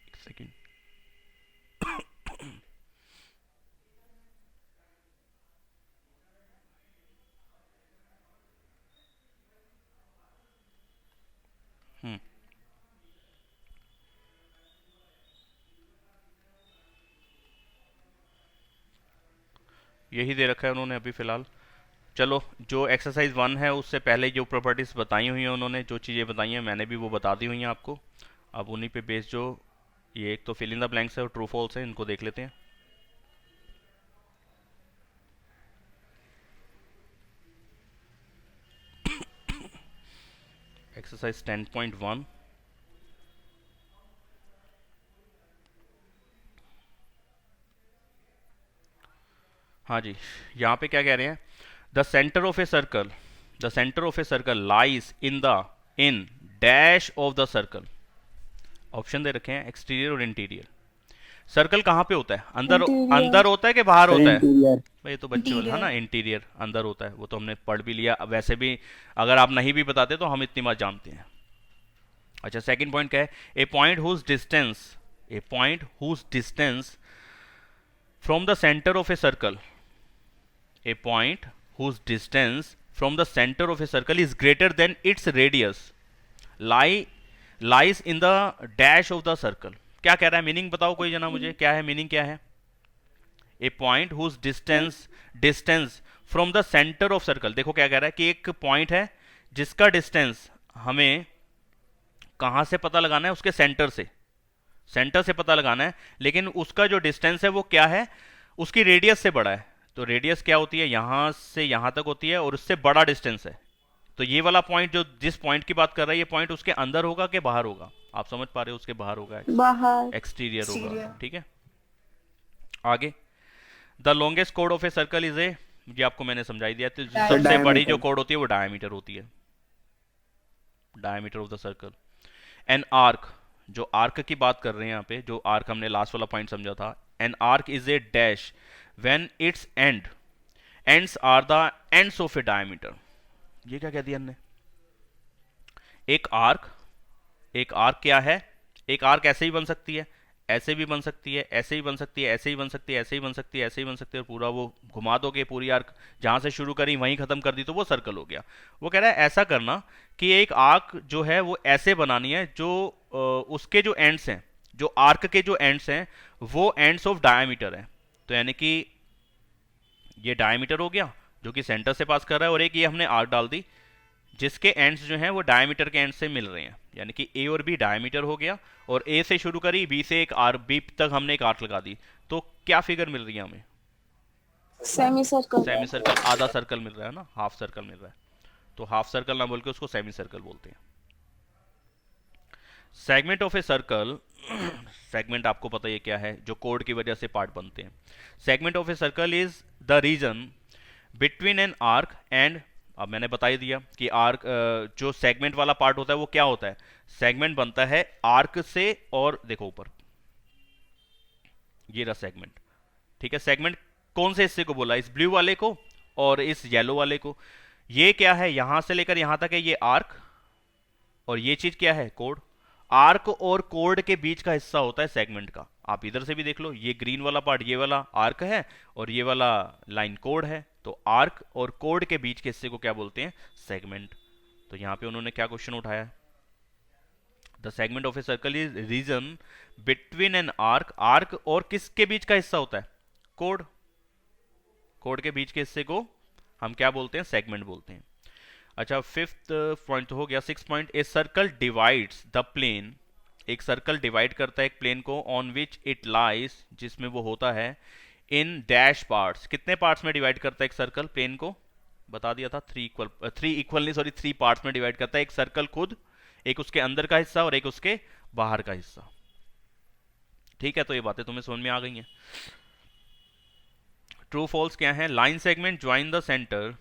एक सेकेंड। हम्म, यही दे रखा है उन्होंने अभी फिलहाल। चलो, जो एक्सरसाइज 1 है उससे पहले जो प्रॉपर्टीज बताई हुई हैं उन्होंने, जो चीज़ें बताई हैं मैंने भी वो बता दी हुई हैं आपको। अब उन्हीं पे बेस्ड जो ये एक तो फिल इन द ब्लैंक्स है और ट्रू फॉल्स है, इनको देख लेते हैं। एक्सरसाइज 10.1। हाँ जी, यहाँ पे क्या कह रहे हैं, the centre of a circle, the centre of a circle lies in dash of the circle. Option दे रखे हैं एक्सटीरियर और इंटीरियर। सर्कल कहाँ पे होता है, अंदर अंदर होता है कि बाहर होता है? भाई ये तो बच्चे वाला है ना, इंटीरियर अंदर होता है, वो तो हमने पढ़ भी लिया। वैसे भी अगर आप नहीं भी बताते तो हम इतनी बात जानते हैं। अच्छा, सेकंड पॉइंट क्या है, a point whose distance, a point whose distance from the centre of a circle, a point whose distance from the center of a circle is greater than its radius lies in the dash of the circle। क्या कह रहा है, मीनिंग बताओ कोई जना मुझे, क्या है मीनिंग, क्या है? A point whose distance from the centre of circle. देखो क्या कह रहा है कि एक पॉइंट है जिसका डिस्टेंस हमें कहां से पता लगाना है, उसके सेंटर से, सेंटर से पता लगाना है, लेकिन उसका जो डिस्टेंस है वो क्या है, उसकी रेडियस से बड़ा है। तो रेडियस क्या होती है, यहां से यहां तक होती है और उससे बड़ा डिस्टेंस है। तो ये वाला पॉइंट, जो जिस पॉइंट की बात कर रहा है, ये पॉइंट उसके अंदर होगा कि बाहर होगा? आप समझ पा रहे हो, उसके बाहर होगा, बाहर, एक्सटीरियर होगा। ठीक है, आगे, the longest code of a circle is ए, ये आपको मैंने समझाई दिया। तो सबसे बड़ी जो कोड होती है वो डायमीटर होती है, diameter of the circle. An arc, जो आर्क की बात कर रहे हैं यहाँ पे, जो आर्क हमने लास्ट वाला पॉइंट समझा था, an arc is a dash when its ends are the ends of a diameter। ये क्या कह दिया हमने, एक आर्क क्या है, एक आर्क ऐसे ही बन सकती है, ऐसे भी बन सकती है, ऐसे ही बन सकती है, ऐसे ही बन सकती है, ऐसे ही बन सकती है, ऐसे ही बन सकती है, और पूरा वो घुमा दोगे पूरी आर्क, जहाँ से शुरू करी वहीं ख़त्म कर दी तो वो सर्कल हो गया। वो कह रहा है ऐसा करना कि एक आर्क जो है वो ऐसे बनानी है जो उसके जो एंड्स हैं, जो आर्क के जो एंड्स हैं वो एंड्स ऑफ डायमीटर है। तो यानी कि ये डायमीटर हो गया जो कि सेंटर से पास कर रहा है, और एक ये हमने आर्क डाल दी जिसके एंड्स जो हैं वो डायमीटर के एंड से मिल रहे हैं, यानी कि ए और बी डायमीटर हो गया, और ए से शुरू करी, बी से एक आर्क, बी तक हमने एक आर्क लगा दी। तो क्या फिगर मिल रही है हमें? Semi circle. सेमी सर्कल, आधा सर्कल मिल रहा है ना, हाफ सर्कल मिल रहा है। तो हाफ सर्कल ना बोल के उसको सेमी सर्कल बोलते हैं। Segment of a circle, segment आपको पता है क्या है, जो कोड की वजह से पार्ट बनते हैं। Segment of a circle is the region between an arc and, अब मैंने बता ही दिया कि आर्क, जो सेगमेंट वाला पार्ट होता है वो क्या होता है, सेगमेंट बनता है आर्क से, और देखो ऊपर ये रहा सेगमेंट, ठीक है। सेगमेंट कौन से हिस्से को बोला, इस ब्लू वाले को और इस येलो वाले को। ये क्या है, यहां से लेकर यहां तक है ये आर्क, और ये चीज क्या है, कोड। आर्क और कोड के बीच का हिस्सा होता है सेगमेंट का। आप इधर से भी देख लो, ये ग्रीन वाला पार्ट ये वाला आर्क है, और ये वाला लाइन कोड है। तो आर्क और कोड के बीच के हिस्से को क्या बोलते हैं, सेगमेंट। तो यहां पे उन्होंने क्या क्वेश्चन उठाया, the segment of a circle is region between an arc, arc और किसके बीच का हिस्सा होता है, कोड, कोड के बीच के हिस्से को हम क्या बोलते हैं, सेगमेंट बोलते हैं। अच्छा, फिफ्थ पॉइंट तो हो गया। Six point, a circle divides the plane, एक सर्कल डिवाइड करता है एक प्लेन को, ऑन विच इट लाइज, जिसमें वो होता है, इन डैश पार्ट्स। कितने पार्ट्स में डिवाइड करता है एक सर्कल प्लेन को, बता दिया था, थ्री पार्ट्स में डिवाइड करता है एक सर्कल खुद, एक उसके अंदर का हिस्सा और एक उसके बाहर का हिस्सा। ठीक है, तो ये बातें तुम्हें समझ में आ गई हैं। ट्रू फॉल्स क्या है, line segment join the centre,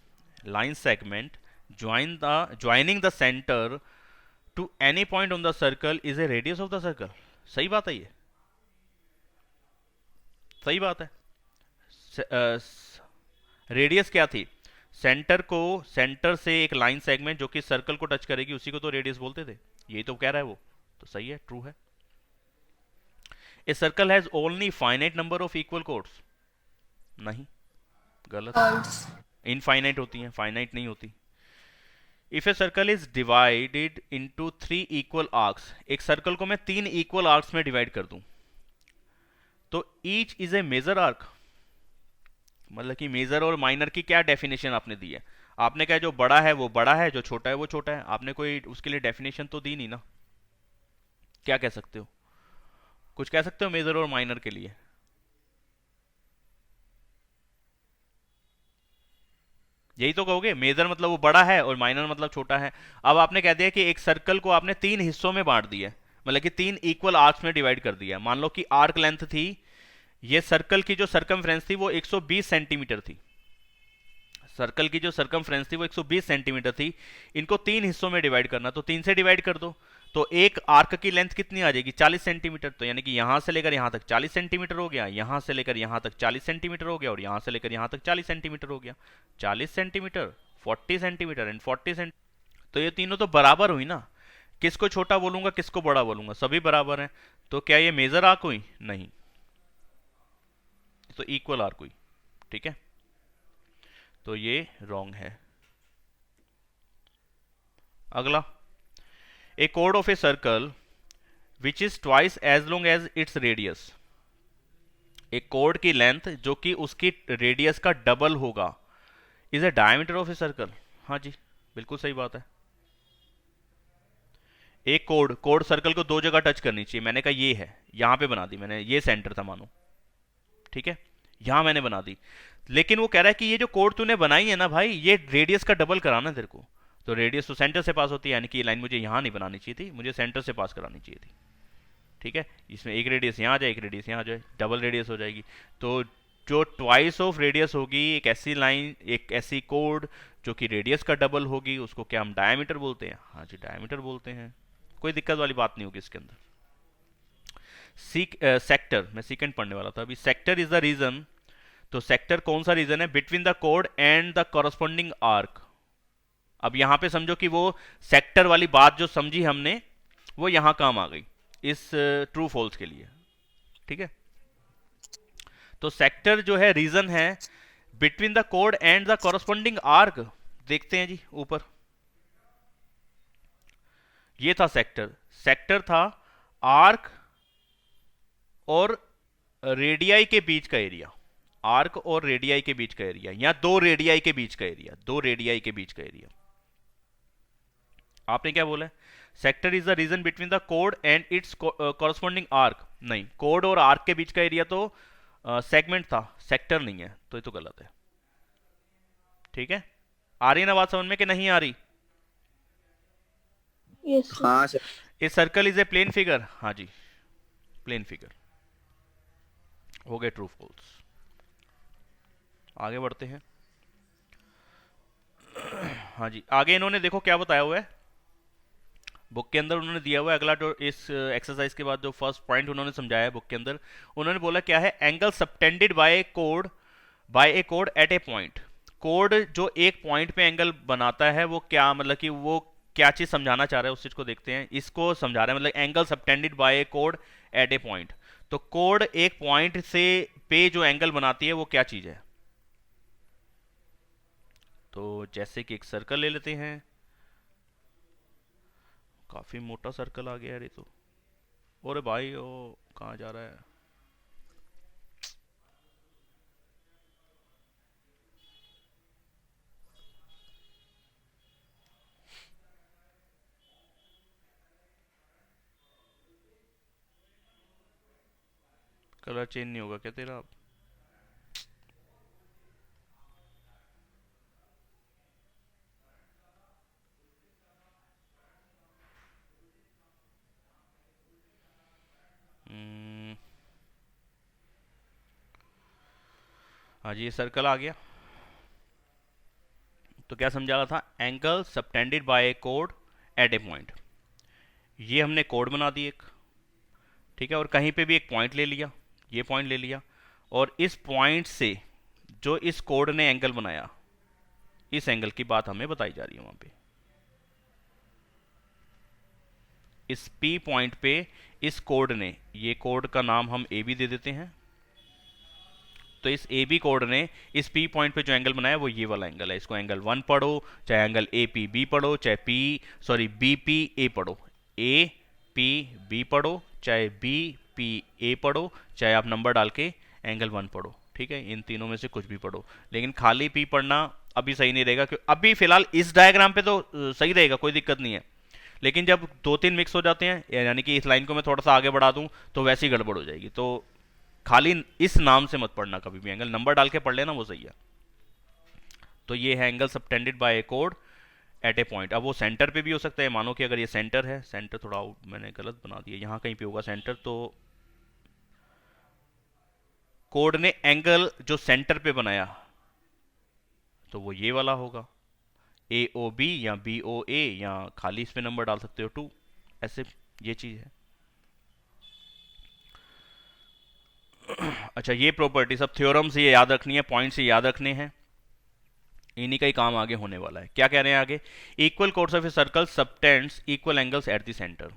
line segment joining the centre to any point on the circle is a radius of the circle. सही बात है, ये सही बात है। रेडियस क्या थी, सेंटर को, सेंटर से एक लाइन सेगमेंट जो कि सर्कल को टच करेगी उसी को तो रेडियस बोलते थे, यही तो कह रहा है वो, तो सही है, ट्रू है। A circle has only finite number of equal codes, नहीं, गलत, इनफाइनाइट होती हैं, फाइनाइट नहीं होती। If A circle is divided into 3 equal arcs, एक सर्कल को मैं 3 इक्वल आर्क्स में डिवाइड कर दूं, तो each is a major arc, मतलब कि मेजर और माइनर की क्या डेफिनेशन आपने दी है, आपने कहा जो बड़ा है वो बड़ा है, जो छोटा है वो छोटा है, आपने कोई उसके लिए डेफिनेशन तो दी नहीं ना। क्या कह सकते हो, कुछ कह सकते हो मेजर और माइनर के लिए? यही तो कहोगे, मेजर मतलब वो बड़ा है और माइनर मतलब छोटा है। अब आपने कह दिया कि एक सर्कल को आपने 3 हिस्सों में बांट दिया, मतलब कि 3 इक्वल आर्क्स में डिवाइड कर दिया। मान लो कि आर्क लेंथ थी, ये सर्कल की जो सर्कमफ्रेंस थी वो 120 सेंटीमीटर थी, सर्कल की जो सर्कमफ्रेंस थी वो 120 सेंटीमीटर थी। इनको 3 हिस्सों में डिवाइड करना, तो 3 से डिवाइड कर दो, तो एक आर्क की लेंथ कितनी आ जाएगी, 40 सेंटीमीटर। तो यानी कि यहां से लेकर यहां तक 40 सेंटीमीटर हो गया, यहां से लेकर यहां तक 40 सेंटीमीटर हो गया, और यहां से लेकर यहां तक 40 सेंटीमीटर हो गया। 40 सेंटीमीटर, 40 सेंटीमीटर एंड 40 सेंटीमीटर, तो ये तीनों तो बराबर हुई ना। किसको छोटा बोलूंगा, किसको बड़ा बोलूंगा, सभी बराबर हैं। तो क्या ये मेजर आर्क हुई? नहीं, तो इक्वल आर्क हुई। ठीक है, तो ये रॉन्ग है। अगला, ए chord of a circle which is twice as long as its radius, एक chord की लेंथ जो कि उसकी रेडियस का डबल होगा, is a diameter of a circle. हाँ जी, बिल्कुल सही बात है। एक कोड सर्कल को 2 जगह टच करनी चाहिए, मैंने कहा ये है, यहां पे बना दी मैंने, ये सेंटर था मानो, ठीक है, यहां मैंने बना दी। लेकिन वो कह रहा है कि ये जो कोड तूने बनाई है ना भाई, ये रेडियस का डबल कराना तेरे को, तो रेडियस तो सेंटर से पास होती है, यानी कि ये लाइन मुझे यहां नहीं बनानी चाहिए थी, मुझे सेंटर से पास करानी चाहिए थी। ठीक है, इसमें एक रेडियस यहां आ जाए, एक रेडियस यहां आ जाए, डबल रेडियस हो जाएगी। तो जो ट्वाइस ऑफ रेडियस होगी, एक ऐसी लाइन, एक ऐसी कोड जो कि रेडियस का डबल होगी, उसको क्या हम डायमीटर बोलते हैं? हाँ जी, डायमीटर बोलते हैं, कोई दिक्कत वाली बात नहीं होगी इसके अंदर। सेक्टर, मैं सेकंड पढ़ने वाला था अभी। सेक्टर इज द रीजन, तो सेक्टर कौन सा रीजन है? Between the code and the corresponding arc. अब यहां पे समझो कि वो सेक्टर वाली बात जो समझी हमने, वो यहां काम आ गई इस ट्रू फॉल्स के लिए। ठीक है। तो सेक्टर जो है रीजन है between the code and the corresponding arc. देखते हैं जी ऊपर, ये था सेक्टर। सेक्टर था आर्क और रेडियाई के बीच का एरिया, आर्क और रेडियाई के बीच का एरिया, या दो रेडियाई के बीच का एरिया, दो रेडियाई के बीच का एरिया। आपने क्या बोला? Sector is the region between the code and it's corresponding arc. नहीं, कोड और आर्क के बीच का एरिया तो सेगमेंट था, सेक्टर नहीं है, तो ये तो गलत है। ठीक है, आ रही ना बात समझ में कि नहीं आ रही? Yes sir. हाँ sir. A circle is a plane figure. हाँ जी, प्लेन फिगर हो गए ट्रू फॉल्स। आगे बढ़ते हैं। हाँ जी, आगे इन्होंने देखो क्या बताया हुआ है बुक के अंदर। उन्होंने दिया हुआ है अगला, जो इस एक्सरसाइज के बाद जो फर्स्ट पॉइंट उन्होंने समझाया है बुक के अंदर, उन्होंने बोला क्या है, एंगल सबटेंडेड बाय ए कोड एट ए पॉइंट। कोड जो एक पॉइंट पे एंगल बनाता है वो क्या, मतलब कि वो क्या चीज समझाना चाह रहा है उस चीज को देखते हैं। इसको समझा रहा है, मतलब एंगल सबटेंडेड बाय ए कोड एट ए पॉइंट। तो कोड एक पॉइंट से पे जो एंगल बनाती है वो क्या चीज है? तो जैसे कि एक सर्कल ले लेते हैं, काफी मोटा सर्कल आ गया यार ये तो। अरे भाई ओ कहाँ जा रहा है? कलर चेंज नहीं होगा क्या तेरा? हाँ जी, ये सर्कल आ गया। तो क्या समझा रहा था? एंगल सबटेंडेड बाय ए कोड एट ए पॉइंट। ये हमने कोड बना दी एक, ठीक है, और कहीं पे भी एक पॉइंट ले लिया, ये पॉइंट ले लिया, और इस पॉइंट से जो इस कोड ने एंगल बनाया, इस एंगल की बात हमें बताई जा रही है वहां पे। इस P पॉइंट पे इस कोड ने, ये कोड का नाम हम ए बी दे देते हैं, तो इस ए बी कोड ने इस P पॉइंट पे जो एंगल बनाया वो ये वाला एंगल है। इसको एंगल 1 पढ़ो, चाहे एंगल ए पी बी पढ़ो, चाहे बी पी ए पढ़ो, ए पी बी पढ़ो, चाहे बी पी ए पढ़ो, चाहे आप नंबर डाल के एंगल 1 पढ़ो। ठीक है, इन तीनों में से कुछ भी पढ़ो, लेकिन खाली P पढ़ना अभी सही नहीं रहेगा, क्योंकि अभी फिलहाल इस डायग्राम पे तो सही रहेगा, कोई दिक्कत नहीं है। लेकिन जब दो तीन मिक्स हो जाते हैं, यानी कि इस लाइन को मैं थोड़ा सा आगे बढ़ा दूं तो वैसी गड़बड़ हो जाएगी। तो खाली इस नाम से मत पढ़ना कभी भी, एंगल नंबर डाल के पढ़ लेना, वो सही है। तो ये है एंगल सबटेंडेड बाय ए कोड एट ए पॉइंट। अब वो सेंटर पे भी हो सकता है, मानो कि अगर ये सेंटर है, सेंटर थोड़ा मैंने गलत बना दिया, यहाँ कहीं पे होगा सेंटर, तो कोड ने एंगल जो सेंटर पे बनाया तो वो ये वाला होगा, ए ओ बी या बी ओ ए, या खाली इस पे नंबर डाल सकते हो 2, ऐसे ये चीज है। अच्छा, ये प्रॉपर्टी सब थ्योरम से ये याद रखनी है, पॉइंट से याद रखने हैं, इन्हीं का ही काम आगे होने वाला है। क्या कह रहे हैं आगे? Equal chords of a circle subtends equal angles at the centre.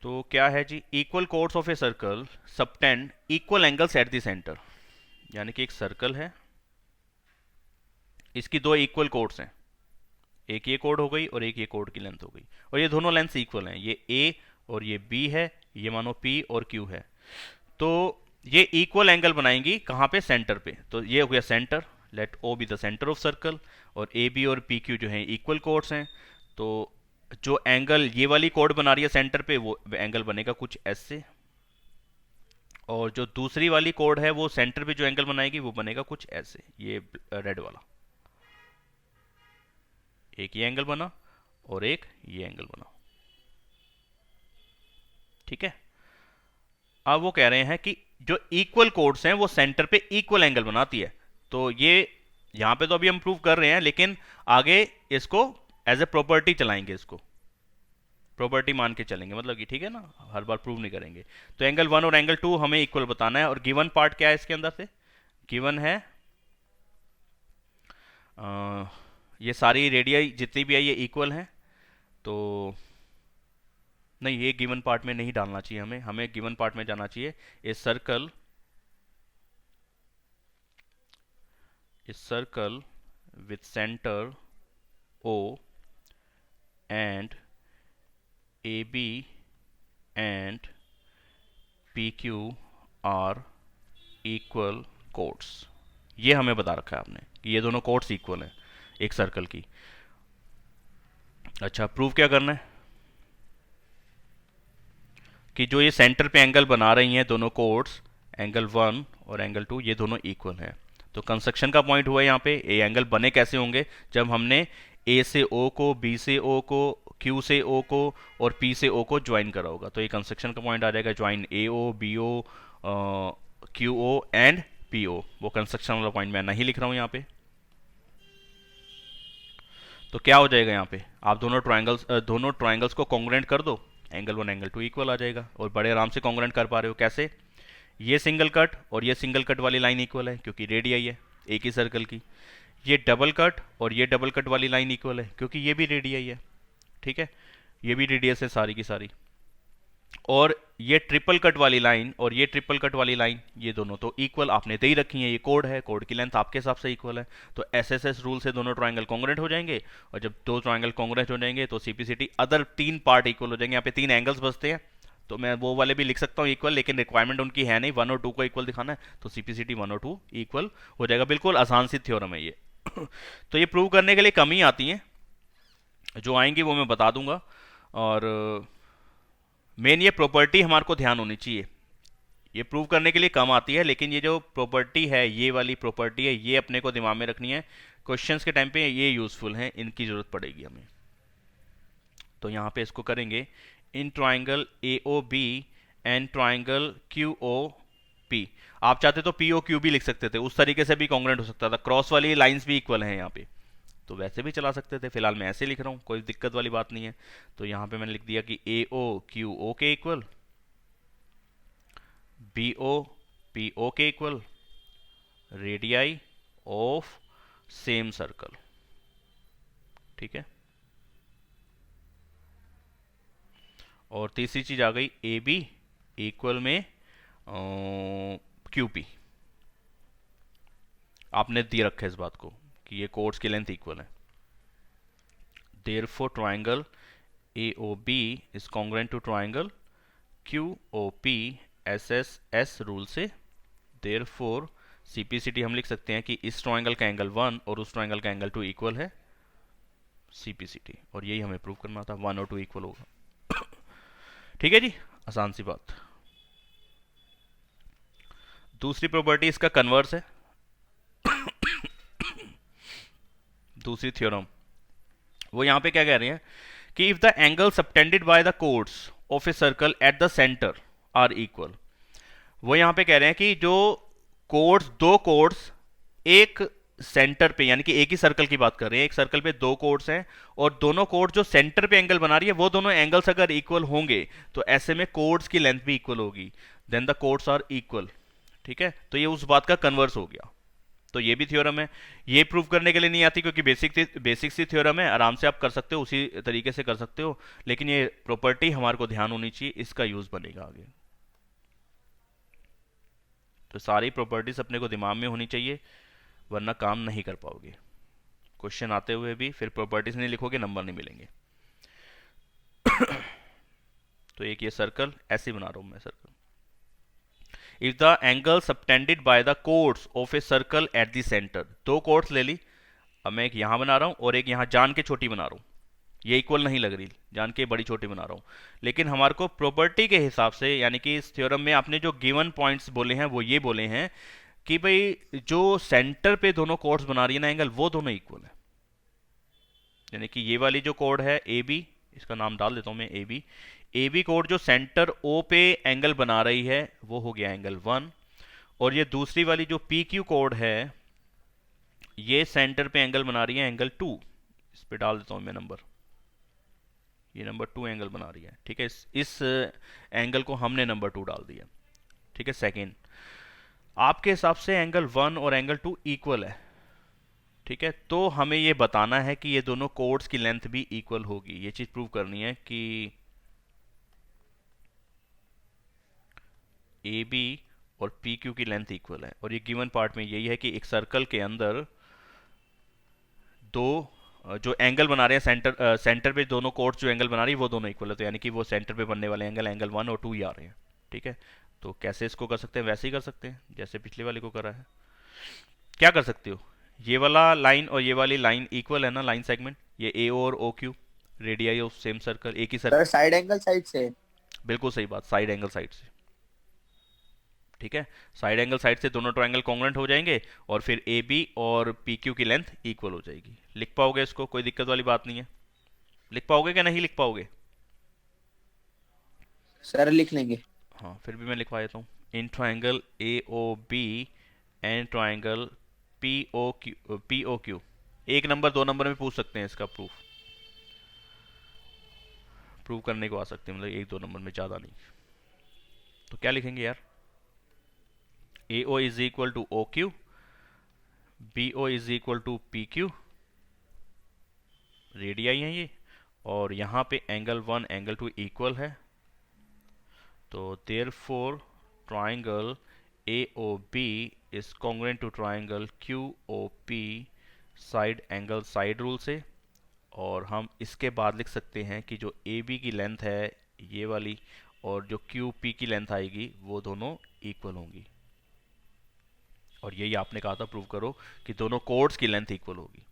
तो क्या है जी? Equal chords of a circle subtend equal angles at the centre. यानी कि एक सर्कल है, इसकी दो इक्वल कोड्स हैं, एक ये कोड हो गई और एक ये कोड की लेंथ हो गई, और ये दोनों लेंथ इक्वल हैं, ये ए और ये बी है, ये मानो पी और क्यू है। तो ये इक्वल एंगल बनाएंगी कहाँ पे? सेंटर पे। तो ये हो गया centre, let O be the centre of circle, और ए बी और पी क्यू जो है इक्वल कोड्स हैं। तो जो एंगल ये वाली कोड बना रही है सेंटर पे, वो एंगल बनेगा कुछ ऐसे, और जो दूसरी वाली कोड है वो सेंटर पे जो एंगल बनाएगी वो बनेगा कुछ ऐसे, ये रेड वाला। एक ये एंगल बना और एक ये एंगल बना, ठीक है। अब वो कह रहे हैं कि जो इक्वल कोड्स हैं वो सेंटर पे इक्वल एंगल बनाती है। तो ये यहां पे तो अभी हम प्रूव कर रहे हैं, लेकिन आगे इसको एज ए प्रॉपर्टी चलाएंगे, इसको प्रॉपर्टी मान के चलेंगे, मतलब कि ठीक है ना, हर बार प्रूव नहीं करेंगे। तो एंगल 1 और एंगल 2 हमें इक्वल बताना है, और गिवन पार्ट क्या है इसके अंदर से? गिवन है ये सारी रेडियाई जितनी भी है ये इक्वल हैं, तो नहीं, ये गिवन पार्ट में नहीं डालना चाहिए, हमें हमें गिवन पार्ट में जाना चाहिए। A circle with centre O and AB and PQ are equal chords। ये हमें बता रखा है आपने कि ये दोनों कोड्स इक्वल हैं एक सर्कल की। अच्छा, प्रूव क्या करना है कि जो ये सेंटर पे एंगल बना रही हैं दोनों कोड्स, एंगल 1 और एंगल 2, ये दोनों इक्वल हैं। तो कंस्ट्रक्शन का पॉइंट हुआ यहाँ पे, ये एंगल बने कैसे होंगे, जब हमने ए से ओ को, बी से ओ को, क्यू से ओ को और पी से ओ को ज्वाइन करा होगा। तो ये कंस्ट्रक्शन का पॉइंट आ जाएगा, join A O, B O, Q O and P O. वो कंस्ट्रक्शन वाला पॉइंट मैं नहीं लिख रहा हूँ यहाँ पे। तो क्या हो जाएगा यहाँ पे, आप दोनों ट्राइंगल्स को कॉन्ग्रुएंट कर दो, एंगल 1 एंगल 2 इक्वल आ जाएगा। और बड़े आराम से कॉन्ग्रुएंट कर पा रहे हो, कैसे, ये सिंगल कट और ये सिंगल कट वाली लाइन इक्वल है क्योंकि रेडियाई है एक ही सर्कल की। ये डबल कट और ये डबल कट वाली लाइन इक्वल है क्योंकि ये भी रेडियाई है, ठीक है, ये भी रेडियस है सारी की सारी। और ये ट्रिपल कट वाली लाइन और ये ट्रिपल कट वाली लाइन, ये दोनों तो इक्वल आपने दे ही रखी है, ये कोड है, कोड की लेंथ आपके हिसाब से इक्वल है। तो एसएसएस रूल से दोनों ट्रायंगल कॉन्ग्रुएंट हो जाएंगे, और जब दो ट्रायंगल कॉन्ग्रुएंट हो जाएंगे तो सीपीसीटी अदर 3 पार्ट इक्वल हो जाएंगे। यहाँ पे 3 एंगल्स बचते हैं, तो मैं वो वाले भी लिख सकता हूँ इक्वल, लेकिन रिक्वायरमेंट उनकी है नहीं, 1 और 2 को इक्वल दिखाना है, तो सीपीसीटी 1 और 2 इक्वल हो जाएगा। बिल्कुल आसान सी थ्योरम है ये। तो ये प्रूव करने के लिए कम ही आती हैं, जो आएंगी वो मैं बता दूंगा। और मेन ये प्रॉपर्टी हमारे को ध्यान होनी चाहिए, ये प्रूव करने के लिए कम आती है, लेकिन ये जो प्रॉपर्टी है, ये वाली प्रॉपर्टी है, ये अपने को दिमाग में रखनी है, क्वेश्चंस के टाइम पे ये यूजफुल है, इनकी जरूरत पड़ेगी हमें। तो यहाँ पे इसको करेंगे, in triangle AOB and triangle QOP। आप चाहते तो POQ भी लिख सकते थे, उस तरीके से भी कॉन्ग्रुएंट हो सकता था, क्रॉस वाली लाइंस भी इक्वल हैं यहाँ पे, तो वैसे भी चला सकते थे। फिलहाल मैं ऐसे लिख रहा हूँ, कोई दिक्कत वाली बात नहीं है। तो यहाँ पे मैंने लिख दिया कि AOQO के इक्वल, BOPO के equal, radii of same circle, ठीक है। और तीसरी चीज आ गई AB इक्वल में QP। आपने दे रखा है इस बात को कि ये कोड्स की लेंथ इक्वल है, therefore triangle AOB is congruent to triangle QOP SSS rule से। देयरफॉर CPCT हम लिख सकते हैं कि इस ट्राइंगल का एंगल 1 और उस ट्राइंगल का एंगल 2 इक्वल है, CPCT। और यही हमें प्रूव करना था, 1 और 2 इक्वल होगा। ठीक है जी, आसान सी बात। दूसरी प्रॉपर्टी इसका कन्वर्स है, दूसरी थ्योरम, वो यहां पे क्या कह रहे हैं कि if the angle subtended by the chords of a circle at the centre are equal. वो यहां पे कह रहे हैं कि जो कोड्स, दो कोड्स एक सेंटर पे, यानी कि एक ही सर्कल की बात कर रहे हैं, एक सर्कल पे 2 कोड्स हैं और दोनों कोड जो सेंटर पे एंगल बना रही है, वो दोनों एंगल्स अगर इक्वल होंगे तो ऐसे में कोड्स की लेंथ भी इक्वल होगी, then the chords are equal, ठीक है। तो ये उस बात का कन्वर्स हो गया। तो ये भी थ्योरम है, ये प्रूव करने के लिए नहीं आती क्योंकि बेसिक सी थ्योरम है, आराम से आप कर सकते हो, उसी तरीके से कर सकते हो, लेकिन ये प्रॉपर्टी हमारे को ध्यान होनी चाहिए, इसका यूज बनेगा आगे। तो सारी प्रॉपर्टीज अपने को दिमाग में होनी चाहिए, वरना काम नहीं कर पाओगे। क्वेश्चन आते हुए भी फिर प्रॉपर्टीज नहीं लिखोगे, नंबर नहीं मिलेंगे। तो एक ये सर्कल ऐसे बना रहा हूं मैं, circle if the angle subtended by the chords of a circle at the centre. 2 codes ले ली, अब मैं एक यहां बना रहा हूं और एक यहां जान के छोटी बना रहा हूं, ये इक्वल नहीं लग रही, जान के बड़ी छोटी बना रहा हूं। लेकिन हमारे को प्रॉपर्टी के हिसाब से, यानी कि इस थ्योरम में आपने जो गिवन पॉइंट्स बोले हैं वो ये बोले हैं कि भाई जो सेंटर पे दोनों कोड्स बना रही है ना एंगल, वो दोनों इक्वल है। यानी कि ये वाली जो कोड है AB, इसका नाम डाल देता हूं मैं AB कोड जो सेंटर O पे एंगल बना रही है वो हो गया एंगल 1, और ये दूसरी वाली जो PQ कोड है ये सेंटर पे एंगल बना रही है एंगल 2। इस पे डाल देता हूं मैं नंबर, ये नंबर 2 एंगल बना रही है, ठीक है। इस एंगल को हमने नंबर 2 डाल दिया, ठीक है। सेकेंड, आपके हिसाब से एंगल 1 और एंगल 2 इक्वल है, ठीक है, तो हमें ये बताना है कि ये दोनों कोड्स की लेंथ भी इक्वल होगी। ये चीज प्रूव करनी है कि ए बी और पी क्यू की लेंथ इक्वल है। और ये गिवन पार्ट में यही है कि एक सर्कल के अंदर दो जो एंगल बना रहे हैं सेंटर पे दोनों कोड्स जो एंगल बना रही है वो दोनों इक्वल है, तो यानी कि वो सेंटर पे बनने वाले एंगल 1 और 2 ही आ रहे हैं। ठीक है, तो कैसे इसको कर सकते हैं, वैसे ही कर सकते हैं जैसे पिछले वाले को करा है। क्या कर सकते हो, ये वाला लाइन और ये वाली लाइन इक्वल है ना, लाइन सेगमेंट, ये ए और O Q radii of same circle, एक ही सर्कल। सर साइड एंगल साइड से। बिल्कुल सही बात, साइड एंगल साइड से। ठीक है, साइड एंगल साइड से दोनों ट्रायंगल कॉन्ग्रुएंट हो जाएंगे और फिर ए बी और पी क्यू की लेंथ इक्वल हो जाएगी। लिख पाओगे इसको, कोई दिक्कत वाली बात नहीं है। लिख पाओगे क्या नहीं लिख पाओगे? सर लिख लेंगे। हाँ, फिर भी मैं लिखवा देता हूँ। In triangle A O B and triangle P O Q, 1 number 2 number में पूछ सकते हैं इसका प्रूव करने को आ सकते हैं, मतलब 1-2 नंबर में, ज़्यादा नहीं। तो क्या लिखेंगे यार, A O is equal to O Q, B O is equal to P Q, radii है ये, और यहाँ पे एंगल 1 एंगल 2 इक्वल है। तो therefore triangle A O B is congruent to triangle Q O P side angle side rule से। और हम इसके बाद लिख सकते हैं कि जो ए बी की लेंथ है ये वाली और जो क्यू पी की लेंथ आएगी वो दोनों इक्वल होंगी। और यही आपने कहा था प्रूव करो कि दोनों कोड्स की लेंथ इक्वल होगी।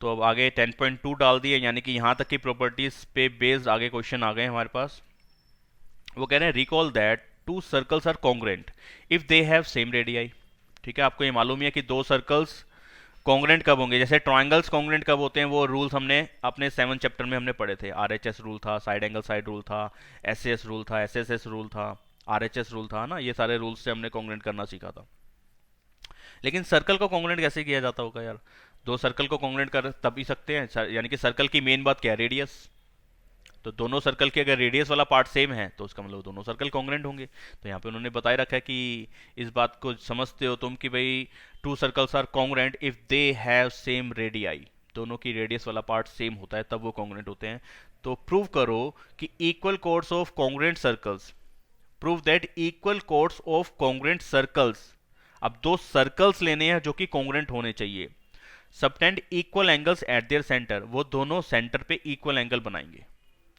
तो अब आगे 10.2 डाल दिए, यानी कि यहां तक की प्रॉपर्टीज पे बेस्ड आगे क्वेश्चन आ गए हमारे पास। वो कह रहे हैं recall that 2 circles are congruent if they have same radii. ठीक है, आपको ये मालूम ही है कि 2 सर्कल्स कॉन्ग्रुएंट कब होंगे, जैसे ट्रायंगल्स कॉन्ग्रुएंट कब होते हैं, वो रूल्स हमने अपने 7 चैप्टर में हमने पढ़े थे। आरएचएस रूल था, साइड एंगल साइड रूल था, एसएस रूल था, एसएसएस रूल था, आरएचएस रूल था ना, ये सारे रूल्स से हमने कॉन्ग्रुएंट करना सीखा था। लेकिन सर्कल को कॉन्ग्रुएंट कैसे किया जाता होगा यार? 2 सर्कल को कॉन्ग्रुएंट कर तभी सकते हैं, यानी कि सर्कल की मेन बात क्या है, रेडियस। तो दोनों सर्कल के अगर रेडियस वाला पार्ट सेम है तो उसका मतलब दोनों सर्कल कॉन्ग्रुएंट होंगे। तो यहाँ पे उन्होंने बताया रखा है कि इस बात को समझते हो तुम कि भाई 2 circles are congruent if they have same radii, दोनों की रेडियस वाला पार्ट सेम होता है तब वो कॉन्ग्रुएंट होते हैं। तो प्रूव करो कि equal codes of congruent circles, prove that equal codes of congruent circles. अब 2 सर्कल्स लेने हैं जो कि कॉन्ग्रुएंट होने चाहिए, subtend equal angles eight there centre, वो दोनों सेंटर पे इक्वल एंगल बनाएंगे।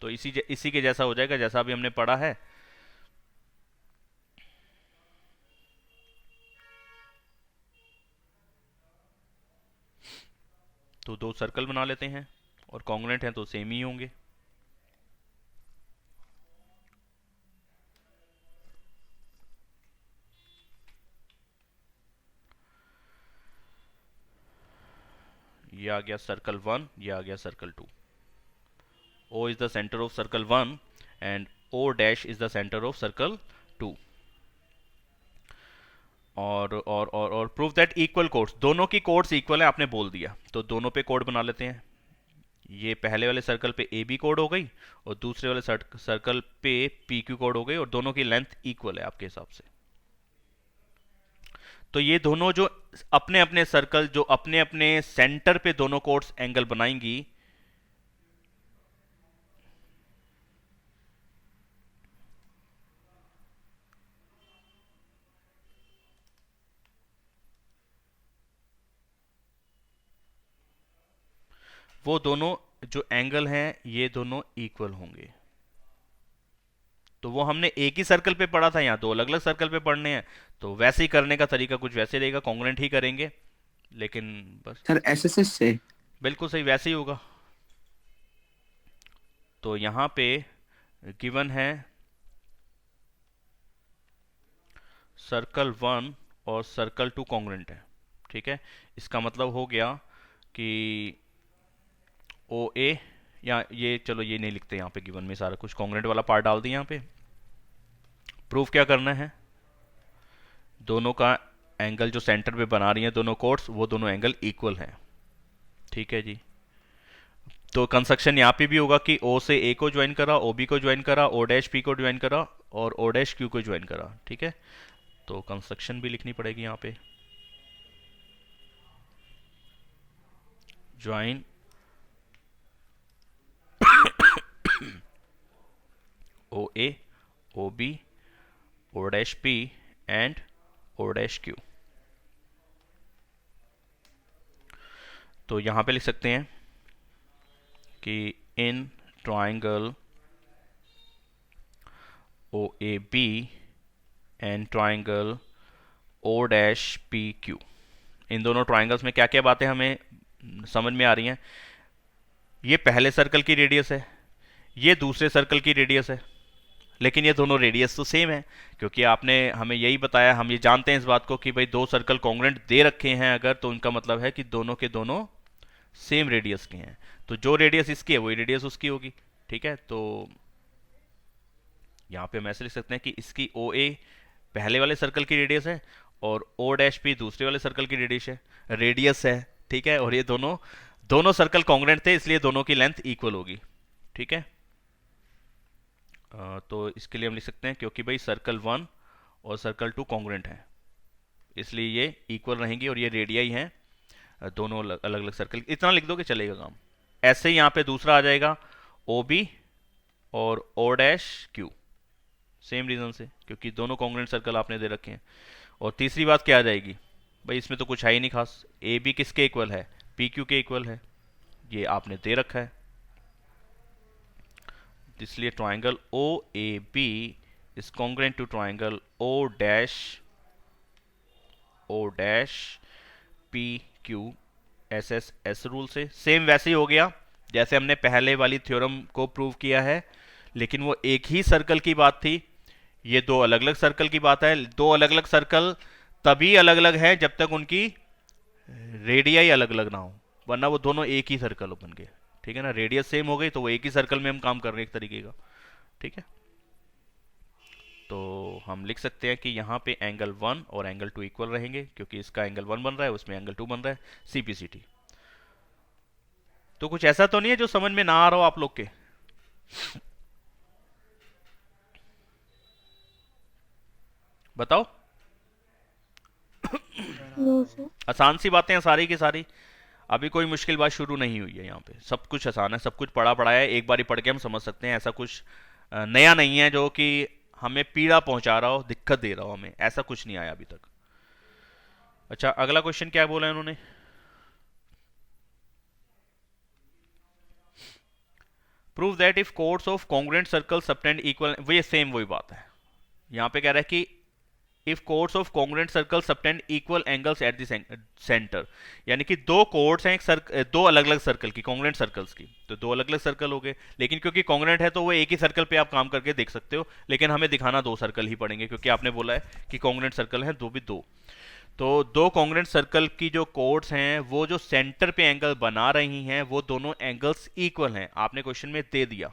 तो इसी के जैसा हो जाएगा जैसा अभी हमने पढ़ा है। तो 2 सर्कल बना लेते हैं और कॉन्ग्रुएंट हैं तो सेम ही होंगे। ये आ गया सर्कल 1, ये आ गया circle 2। O is the center of circle 1 and O dash is the center of circle 2। और प्रूव दैट इक्वल कोड्स, दोनों की कोड्स इक्वल है आपने बोल दिया, तो दोनों पे कोड बना लेते हैं। ये पहले वाले सर्कल पे ए बी कोड हो गई और दूसरे वाले सर्कल पे पी क्यू कोड हो गई, और दोनों की लेंथ इक्वल है आपके हिसाब से। तो ये दोनों जो अपने अपने सर्कल जो अपने अपने सेंटर पे दोनों कोड्स एंगल बनाएंगी, वो दोनों जो एंगल हैं ये दोनों इक्वल होंगे। तो वो हमने एक ही सर्कल पे पढ़ा था, यहाँ 2 अलग अलग सर्कल पे पढ़ने हैं, तो वैसे ही करने का तरीका कुछ वैसे रहेगा, कॉन्ग्रुएंट ही करेंगे। लेकिन बस सर एसएसएस से। बिल्कुल सही, वैसे ही होगा। तो यहाँ पे गिवन है सर्कल 1 और सर्कल 2 कॉन्ग्रुएंट है। ठीक है, इसका मतलब हो गया कि ओ ए, या ये चलो ये नहीं लिखते यहाँ पे, गिवन में सारा कुछ कॉन्ग्रुएंट वाला पार्ट डाल दिया यहाँ पे। प्रूफ क्या करना है, दोनों का एंगल जो सेंटर पे बना रही है दोनों कोड्स, वो दोनों एंगल इक्वल हैं। ठीक है जी, तो कंस्ट्रक्शन यहाँ पे भी होगा कि ओ से ए को ज्वाइन करा, ओ बी को ज्वाइन करा, ओ डैश पी को ज्वाइन करा और ओ डैश क्यू को ज्वाइन करा। ठीक है, तो कंस्ट्रक्शन भी लिखनी पड़ेगी यहाँ पे, join O A, O B, O dash P and O dash Q. तो यहाँ पे लिख सकते हैं कि in triangle O A B and triangle O dash P Q, इन दोनों ट्राइंगल्स में क्या क्या बातें हमें समझ में आ रही हैं। ये पहले सर्कल की रेडियस है, ये दूसरे सर्कल की रेडियस है, लेकिन ये दोनों रेडियस तो सेम है, क्योंकि आपने हमें यही बताया, हम ये जानते हैं इस बात को कि भाई दो सर्कल कॉन्ग्रुएंट दे रखे हैं अगर, तो उनका मतलब है कि दोनों के दोनों सेम रेडियस के हैं। तो जो रेडियस इसकी है वही रेडियस उसकी होगी, ठीक है। तो यहाँ पे हम ऐसे लिख सकते हैं कि इसकी ओ ए पहले वाले सर्कल की रेडियस है और ओ डैश पी दूसरे वाले सर्कल की रेडियस है, ठीक है। और ये दोनों सर्कल कॉन्ग्रुएंट थे, इसलिए दोनों की लेंथ इक्वल होगी, ठीक है। तो इसके लिए हम लिख सकते हैं क्योंकि भाई सर्कल 1 और सर्कल 2 कॉन्ग्रुएंट हैं, इसलिए ये इक्वल रहेंगी और ये रेडियाई हैं दोनों अलग अलग सर्कल। इतना लिख दो कि चलेगा काम। ऐसे ही यहाँ पे दूसरा आ जाएगा ओ बी और O dash Q, same reason से, क्योंकि दोनों कॉन्ग्रुएंट सर्कल आपने दे रखे हैं। और तीसरी बात क्या आ जाएगी भाई, इसमें तो कुछ है ही नहीं खास, ए बी किसके इक्वल है, पी क्यू के इक्वल है, ये आपने दे रखा है, इसलिए triangle O A B is congruent to triangle O dash P Q S S S rule से। सेम वैसे ही हो गया जैसे हमने पहले वाली थ्योरम को प्रूव किया है, लेकिन वो एक ही सर्कल की बात थी, ये दो अलग अलग सर्कल की बात है। दो अलग अलग सर्कल तभी अलग अलग हैं जब तक उनकी रेडियाई अलग अलग ना हो, वरना वो दोनों एक ही सर्कल बन गए, ठीक है ना। रेडियस सेम हो गई तो वो एक ही सर्कल में हम काम कर रहे हैं एक तरीके का, ठीक है। तो हम लिख सकते हैं कि यहाँ पे एंगल 1 और एंगल 2 इक्वल रहेंगे, क्योंकि इसका एंगल 1 बन रहा है, उसमें एंगल 2 बन रहा है, सीपीसीटी। तो कुछ ऐसा तो नहीं है जो समझ में ना आ रहा हो आप लोग के? बताओ। No sir. आसान सी बातें हैं सारी की सारी, अभी कोई मुश्किल बात शुरू नहीं हुई है यहाँ पे, सब कुछ आसान है, सब कुछ पढ़ा पढ़ाया है, एक बारी पढ़ के हम समझ सकते हैं। ऐसा कुछ नया नहीं है जो कि हमें पीड़ा पहुंचा रहा हो, दिक्कत दे रहा हो हमें, ऐसा कुछ नहीं आया अभी तक। अच्छा, अगला क्वेश्चन क्या बोला है उन्होंने? Prove that if codes of congruent circle subtend equal, वो सेम वही बात है। यहाँ पे कह रहा है कि if codes of congruent circle subtend equal angles at the centre, यानी कि दो कोड्स हैं दो अलग अलग सर्कल की, कॉन्ग्रुएंट सर्कल्स की, तो दो अलग अलग सर्कल हो गए, लेकिन क्योंकि कॉन्ग्रुएंट है तो वो एक ही सर्कल पे आप काम करके देख सकते हो, लेकिन हमें दिखाना दो सर्कल ही पड़ेंगे, क्योंकि आपने बोला है कि कॉन्ग्रुएंट सर्कल है दो भी दो। तो दो कॉन्ग्रुएंट सर्कल की जो कोड्स हैं वो जो सेंटर पे एंगल बना रही हैं वो दोनों एंगल्स इक्वल हैं, आपने क्वेश्चन में दे दिया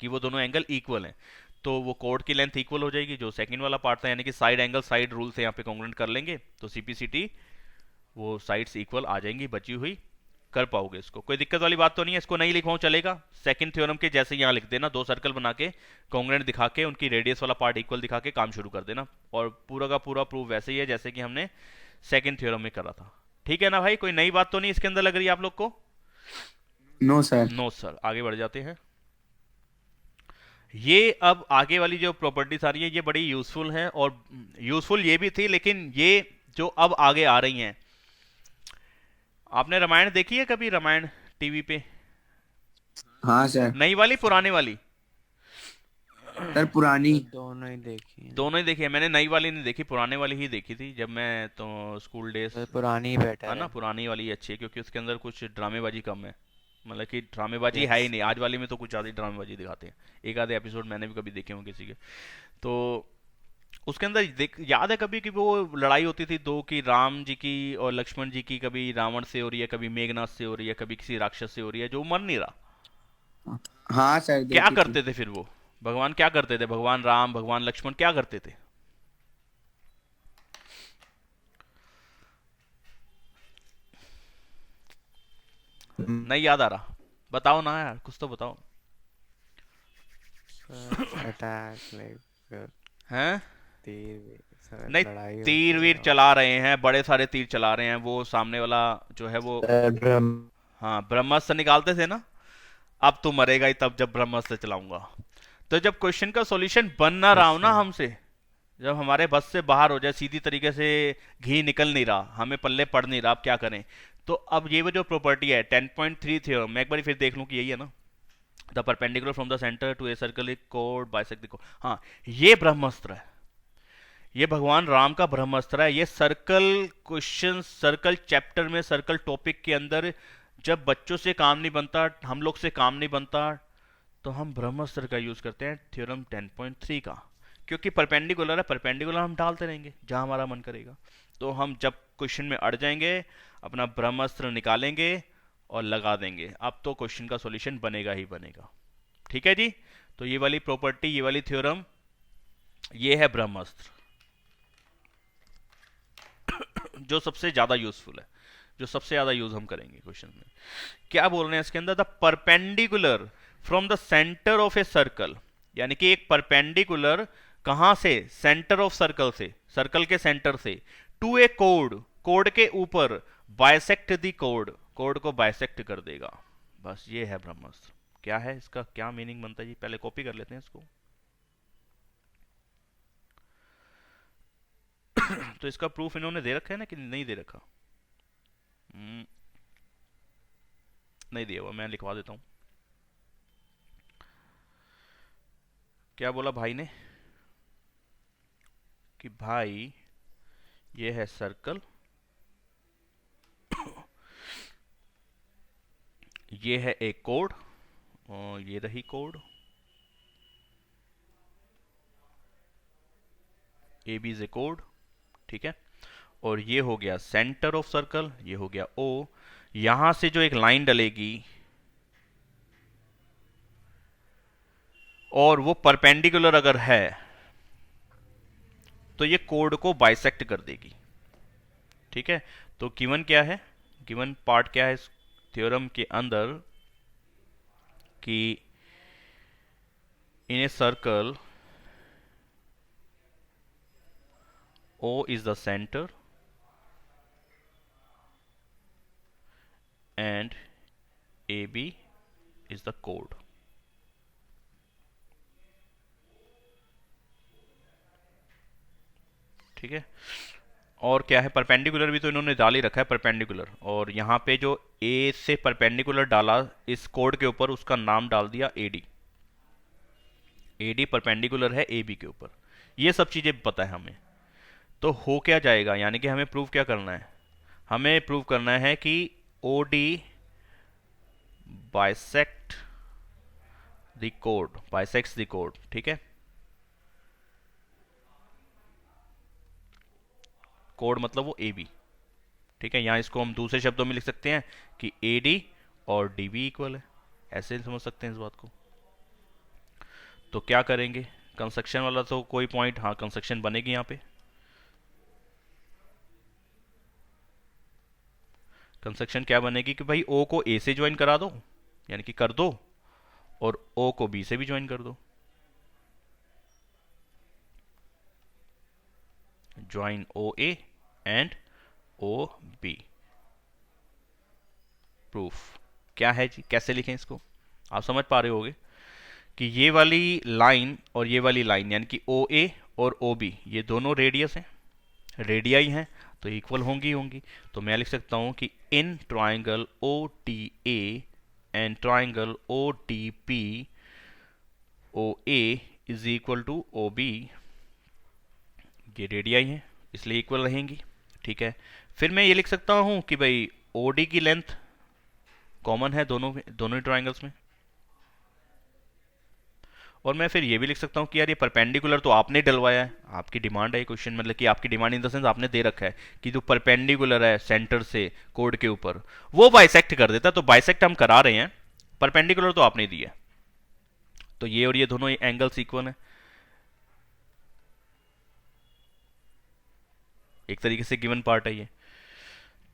कि वो दोनों एंगल इक्वल हैं, तो वो कोड की लेंथ इक्वल हो जाएगी, जो सेकंड वाला पार्ट था, यानी कि साइड एंगल साइड रूल से यहाँ पे कॉन्ग्रुएंट कर लेंगे, तो सीपीसीटी वो साइड्स इक्वल आ जाएंगी, बची हुई कर पाओगे इसको, कोई दिक्कत वाली बात तो नहीं है। इसको नहीं लिखवाऊं चलेगा, सेकंड थ्योरम के जैसे यहाँ लिख देना, दो सर्कल बना के कॉन्ग्रुएंट दिखा के उनकी रेडियस वाला पार्ट इक्वल दिखा के काम शुरू कर देना, और पूरा का पूरा प्रूफ वैसे ही है जैसे कि हमने सेकंड थ्योरम में करा था, ठीक है ना भाई? कोई नई बात तो नहीं इसके अंदर लग रही है आप लोग को? No sir. No sir. आगे बढ़ जाते हैं। ये अब आगे वाली जो प्रॉपर्टीज आ रही है ये बड़ी यूजफुल है, और यूजफुल ये भी थी, लेकिन ये जो अब आगे आ रही हैं, आपने रामायण देखी है कभी, रामायण टीवी पे? हाँ सर। नई वाली पुराने वाली? सर पुरानी। दोनों ही देखी है। दोनों ही देखी है मैंने, नई वाली नहीं देखी, पुराने वाली ही देखी थी जब मैं तो स्कूल डेज, सर पुरानी ही बेटर है ना। है। पुरानी वाली अच्छी है क्योंकि उसके अंदर कुछ ड्रामेबाजी कम है, मतलब कि ड्रामेबाजी है ही नहीं, आज वाली में तो कुछ ज़्यादा ही ड्रामेबाजी दिखाते हैं, एक आधे एपिसोड मैंने भी कभी देखे हों किसी के। तो उसके अंदर याद है कभी कि वो लड़ाई होती थी दो की, राम जी की और लक्ष्मण जी की, कभी रावण से हो रही है, कभी मेघनाथ से हो रही है, कभी किसी राक्षस से हो रही है, जो मर नहीं रहा। हाँ सर। क्या देखी करते थे फिर वो भगवान, क्या करते थे भगवान राम, भगवान लक्ष्मण क्या करते थे? नहीं याद आ रहा, बताओ ना यार, कुछ तो बताओ। अटैक लाइक हैं? तीर सर नहीं, लड़ाई तीर होती वीर है चला रहे हैं, बड़े सारे तीर चला रहे हैं, वो सामने वाला जो है वो, सर ब्रह्म हाँ ब्रह्मास्त्र निकालते थे ना। अब तू मरेगा ही तब जब ब्रह्मास्त्र चलाऊंगा। तो जब क्वेश्चन का सॉल्यूशन बन ना रहा हो ना अच्छा हमसे, जब हमारे बस से बाहर हो जाए, सीधी तरीके से घी निकल नहीं रहा, हमें पल्ले पड़ नहीं रहा, अब क्या करें? तो अब ये वो जो प्रॉपर्टी है 10.3 थ्योरम, मैं एक बार फिर देख लूं कि यही है ना। The perpendicular from the centre to A circle is code bisect the code. हाँ, ये ब्रह्मास्त्र है, ये भगवान राम का ब्रह्मास्त्र है। ये सर्कल क्वेश्चन, सर्कल चैप्टर में, सर्कल टॉपिक के अंदर जब बच्चों से काम नहीं बनता, हम लोग से काम नहीं बनता, तो हम ब्रह्मास्त्र का यूज करते हैं, थ्योरम 10.3 का। क्योंकि परपेंडिकुलर है, परपेंडिकुलर हम डालते रहेंगे जहां हमारा मन करेगा। तो हम जब क्वेश्चन में अड़ जाएंगे, अपना ब्रह्मास्त्र निकालेंगे और लगा देंगे, अब तो क्वेश्चन का सॉल्यूशन बनेगा ही बनेगा। ठीक है जी। तो ये वाली प्रॉपर्टी, ये वाली थ्योरम, ये है ब्रह्मास्त्र, जो सबसे ज्यादा यूजफुल है, जो सबसे ज्यादा यूज हम करेंगे क्वेश्चन में। क्या बोल रहे हैं इसके अंदर? The perpendicular from the centre of a circle, यानी कि एक परपेंडिकुलर कहां से? सेंटर ऑफ सर्कल से, सर्कल के सेंटर से, टू ए कोड, कोड के ऊपर, बाइसेक्ट द कोड, कोड को बाइसेक्ट कर देगा। बस ये है ब्रह्मास्त्र। क्या है इसका, क्या मीनिंग बनता है जी? पहले कॉपी कर लेते हैं इसको। तो इसका प्रूफ इन्होंने दे रखा है ना कि नहीं दे रखा? नहीं दिया हुआ, मैं लिखवा देता हूं। क्या बोला भाई ने? कि भाई ये है सर्कल, ये है एक कोड, और ये रही code, A B is a code, ठीक है। और ये हो गया सेंटर ऑफ सर्कल, ये हो गया ओ। यहां से जो एक लाइन डलेगी और वो परपेंडिकुलर अगर है, तो ये कोड को बाइसेक्ट कर देगी। ठीक है। तो गिवन क्या है, गिवन पार्ट क्या है इस थ्योरम के अंदर, कि in a circle O is the center and AB is the chord. ठीक है। और क्या है, परपेंडिकुलर भी तो इन्होंने डाल ही रखा है, परपेंडिकुलर, और यहाँ पे जो A से परपेंडिकुलर डाला इस कोड के ऊपर, उसका नाम डाल दिया AD। AD परपेंडिकुलर है AB के ऊपर। ये सब चीजें पता है हमें। तो हो क्या जाएगा, यानी कि हमें प्रूव क्या करना है? हमें प्रूव करना है कि OD bisect the code, bisects the code. ठीक है। कोड मतलब वो AB। ठीक है। यहां इसको हम दूसरे शब्दों में लिख सकते हैं कि AD और DB इक्वल है, ऐसे समझ सकते हैं इस बात को। तो क्या करेंगे, कंस्ट्रक्शन वाला तो कोई पॉइंट, हाँ कंस्ट्रक्शन बनेगी यहाँ पे। कंस्ट्रक्शन क्या बनेगी कि भाई O को A से ज्वाइन करा दो, यानी कि कर दो, और O को B से भी ज्वाइन कर दो। Join OA and OB। Proof क्या है जी, कैसे लिखें इसको? आप समझ पा रहे होगे कि ये वाली लाइन और ये वाली लाइन, यानी कि OA और OB, ये दोनों रेडियस हैं, रेडियाई हैं, तो इक्वल होंगी होंगी। तो मैं लिख सकता हूं कि in triangle OTA and triangle OTP OA is equal to OB, ये रेडियाई हैं इसलिए इक्वल रहेंगी। ठीक है। फिर मैं ये लिख सकता हूं कि भाई OD की लेंथ कॉमन है दोनों ट्राइंगल्स में, और मैं फिर ये भी लिख सकता हूँ कि यार ये परपेंडिकुलर तो आपने डलवाया है, आपकी डिमांड है क्वेश्चन, मतलब कि आपकी डिमांड इन द सेंस आपने दे रखा है कि जो परपेंडिकुलर है सेंटर से कोड के ऊपर, वो बाइसेक्ट कर देता है। तो बाइसेक्ट हम करा रहे हैं, परपेंडिकुलर तो आपने दिया है। तो ये और ये दोनों एंगल्स इक्वल है, एक तरीके से गिवन पार्ट है ये।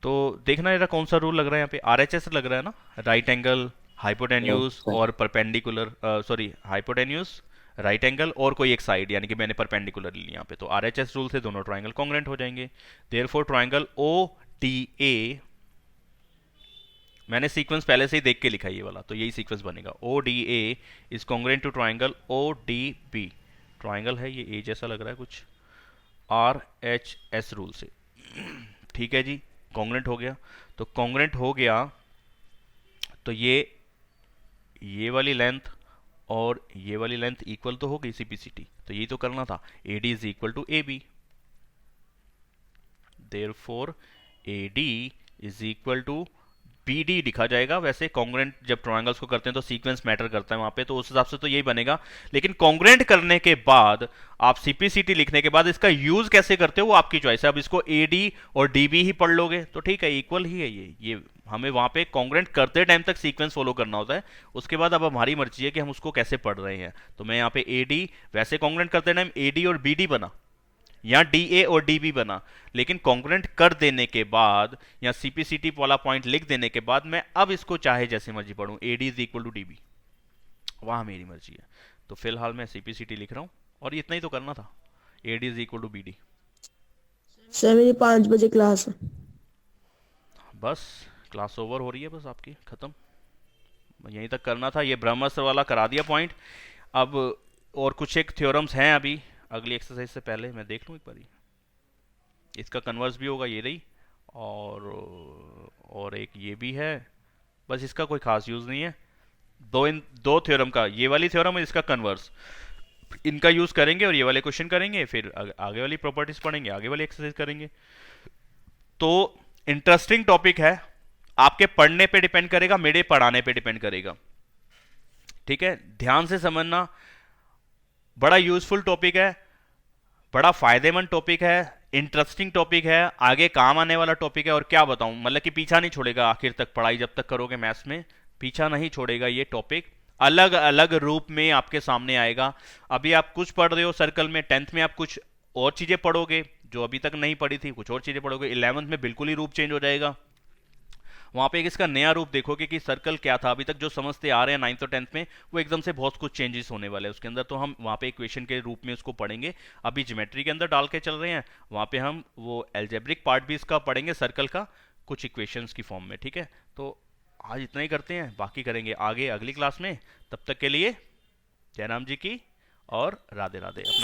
तो देखना जरा कौन सा रूल लग रहा है यहाँ पे, RHS लग रहा है ना, राइट एंगल हाइपोटेन्यूज sir. और perpendicular, sorry hypotenuse right angle और कोई एक साइड, यानी कि मैंने परपेंडिकुलर ली यहाँ पे, तो RHS रूल से दोनों ट्राइंगल कॉन्ग्रुएंट हो जाएंगे। देयरफॉर ट्राइंगल ODA, मैंने सीक्वेंस पहले से ही देख के लिखा है ये वाला, तो यही सीक्वेंस बनेगा। ODA is congruent to triangle ODB, triangle है ये, ए जैसा लग रहा है कुछ, RHS रूल से। ठीक है जी, कॉन्ग्रुएंट हो गया। तो कॉन्ग्रुएंट हो गया तो ये वाली लेंथ और ये वाली लेंथ इक्वल तो हो गई CPCT, तो यही तो करना था। AD is equal to AB, therefore AD is equal to BD लिखा जाएगा। वैसे कॉन्ग्रुएंट जब ट्रायंगल्स को करते हैं तो सीक्वेंस मैटर करता है वहां पे, तो उस हिसाब से तो यही बनेगा। लेकिन कॉन्ग्रुएंट करने के बाद आप CPCT लिखने के बाद इसका यूज कैसे करते हो वो आपकी चॉइस है। अब इसको AD और DB ही पढ़ लोगे तो ठीक है, इक्वल ही है ये हमें वहां पे कॉन्ग्रुएंट करते टाइम तक सीक्वेंस फॉलो करना होता है। उसके बाद अब हमारी मर्जी है कि हम उसको कैसे पढ़ रहे हैं। तो मैं यहाँ पे AD, वैसे कॉन्ग्रुएंट करते टाइम AD और BD बना, यहाँ DA और DB बना, लेकिन कॉन्ग्रुएंट कर देने के बाद या CPCT वाला पॉइंट लिख देने के बाद मैं अब इसको चाहे जैसे मर्जी पढ़ूं, AD is equal to DB, वहां मेरी मर्जी है। तो फिलहाल मैं CPCT लिख रहा हूं और इतना ही तो करना था, AD is equal to BD। Sir मेरी 5 बजे क्लास है। बस क्लास ओवर हो रही है, बस आपकी खत्म, यहीं तक करना था। ये ब्रह्मास्त्र वाला करा दिया पॉइंट। अब और कुछ एक थ्योरम्स हैं अभी अगली एक्सरसाइज से पहले, मैं देख लूँ एक बार। इसका कन्वर्स भी होगा, ये रही, और एक ये भी है, बस इसका कोई खास यूज़ नहीं है। दो थ्योरम का, ये वाली थ्योरम है इसका कन्वर्स, इनका यूज़ करेंगे और ये वाले क्वेश्चन करेंगे, फिर आगे वाली प्रॉपर्टीज पढ़ेंगे, आगे वाली एक्सरसाइज करेंगे। तो इंटरेस्टिंग टॉपिक है, आपके पढ़ने पे डिपेंड करेगा, मेरे पढ़ाने पे डिपेंड करेगा। ठीक है, ध्यान से समझना, बड़ा यूजफुल टॉपिक है, बड़ा फायदेमंद टॉपिक है, इंटरेस्टिंग टॉपिक है, आगे काम आने वाला टॉपिक है। और क्या बताऊं, मतलब कि पीछा नहीं छोड़ेगा आखिर तक, पढ़ाई जब तक करोगे मैथ्स में पीछा नहीं छोड़ेगा ये टॉपिक, अलग अलग रूप में आपके सामने आएगा। अभी आप कुछ पढ़ रहे हो सर्कल में, 10th में आप कुछ और चीजें पढ़ोगे जो अभी तक नहीं पढ़ी थी, कुछ और चीजें पढ़ोगे, 11th में बिल्कुल ही रूप चेंज हो जाएगा। वहां पे एक इसका नया रूप देखोगे कि सर्कल क्या था, अभी तक जो समझते आ रहे हैं 9th और 10th में, वो एकदम से बहुत कुछ चेंजेस होने वाले हैं उसके अंदर। तो हम वहां पे इक्वेशन के रूप में उसको पढ़ेंगे। अभी ज्योमेट्री के अंदर डाल के चल रहे हैं, वहां पे हम वो एल्जेब्रिक पार्ट भी इसका पढ़ेंगे, सर्कल का कुछ इक्वेशंस की फॉर्म में। ठीक है, तो आज इतना ही करते हैं, बाकी करेंगे आगे अगली क्लास में। तब तक के लिए जय राम जी की और राधे राधे। अपना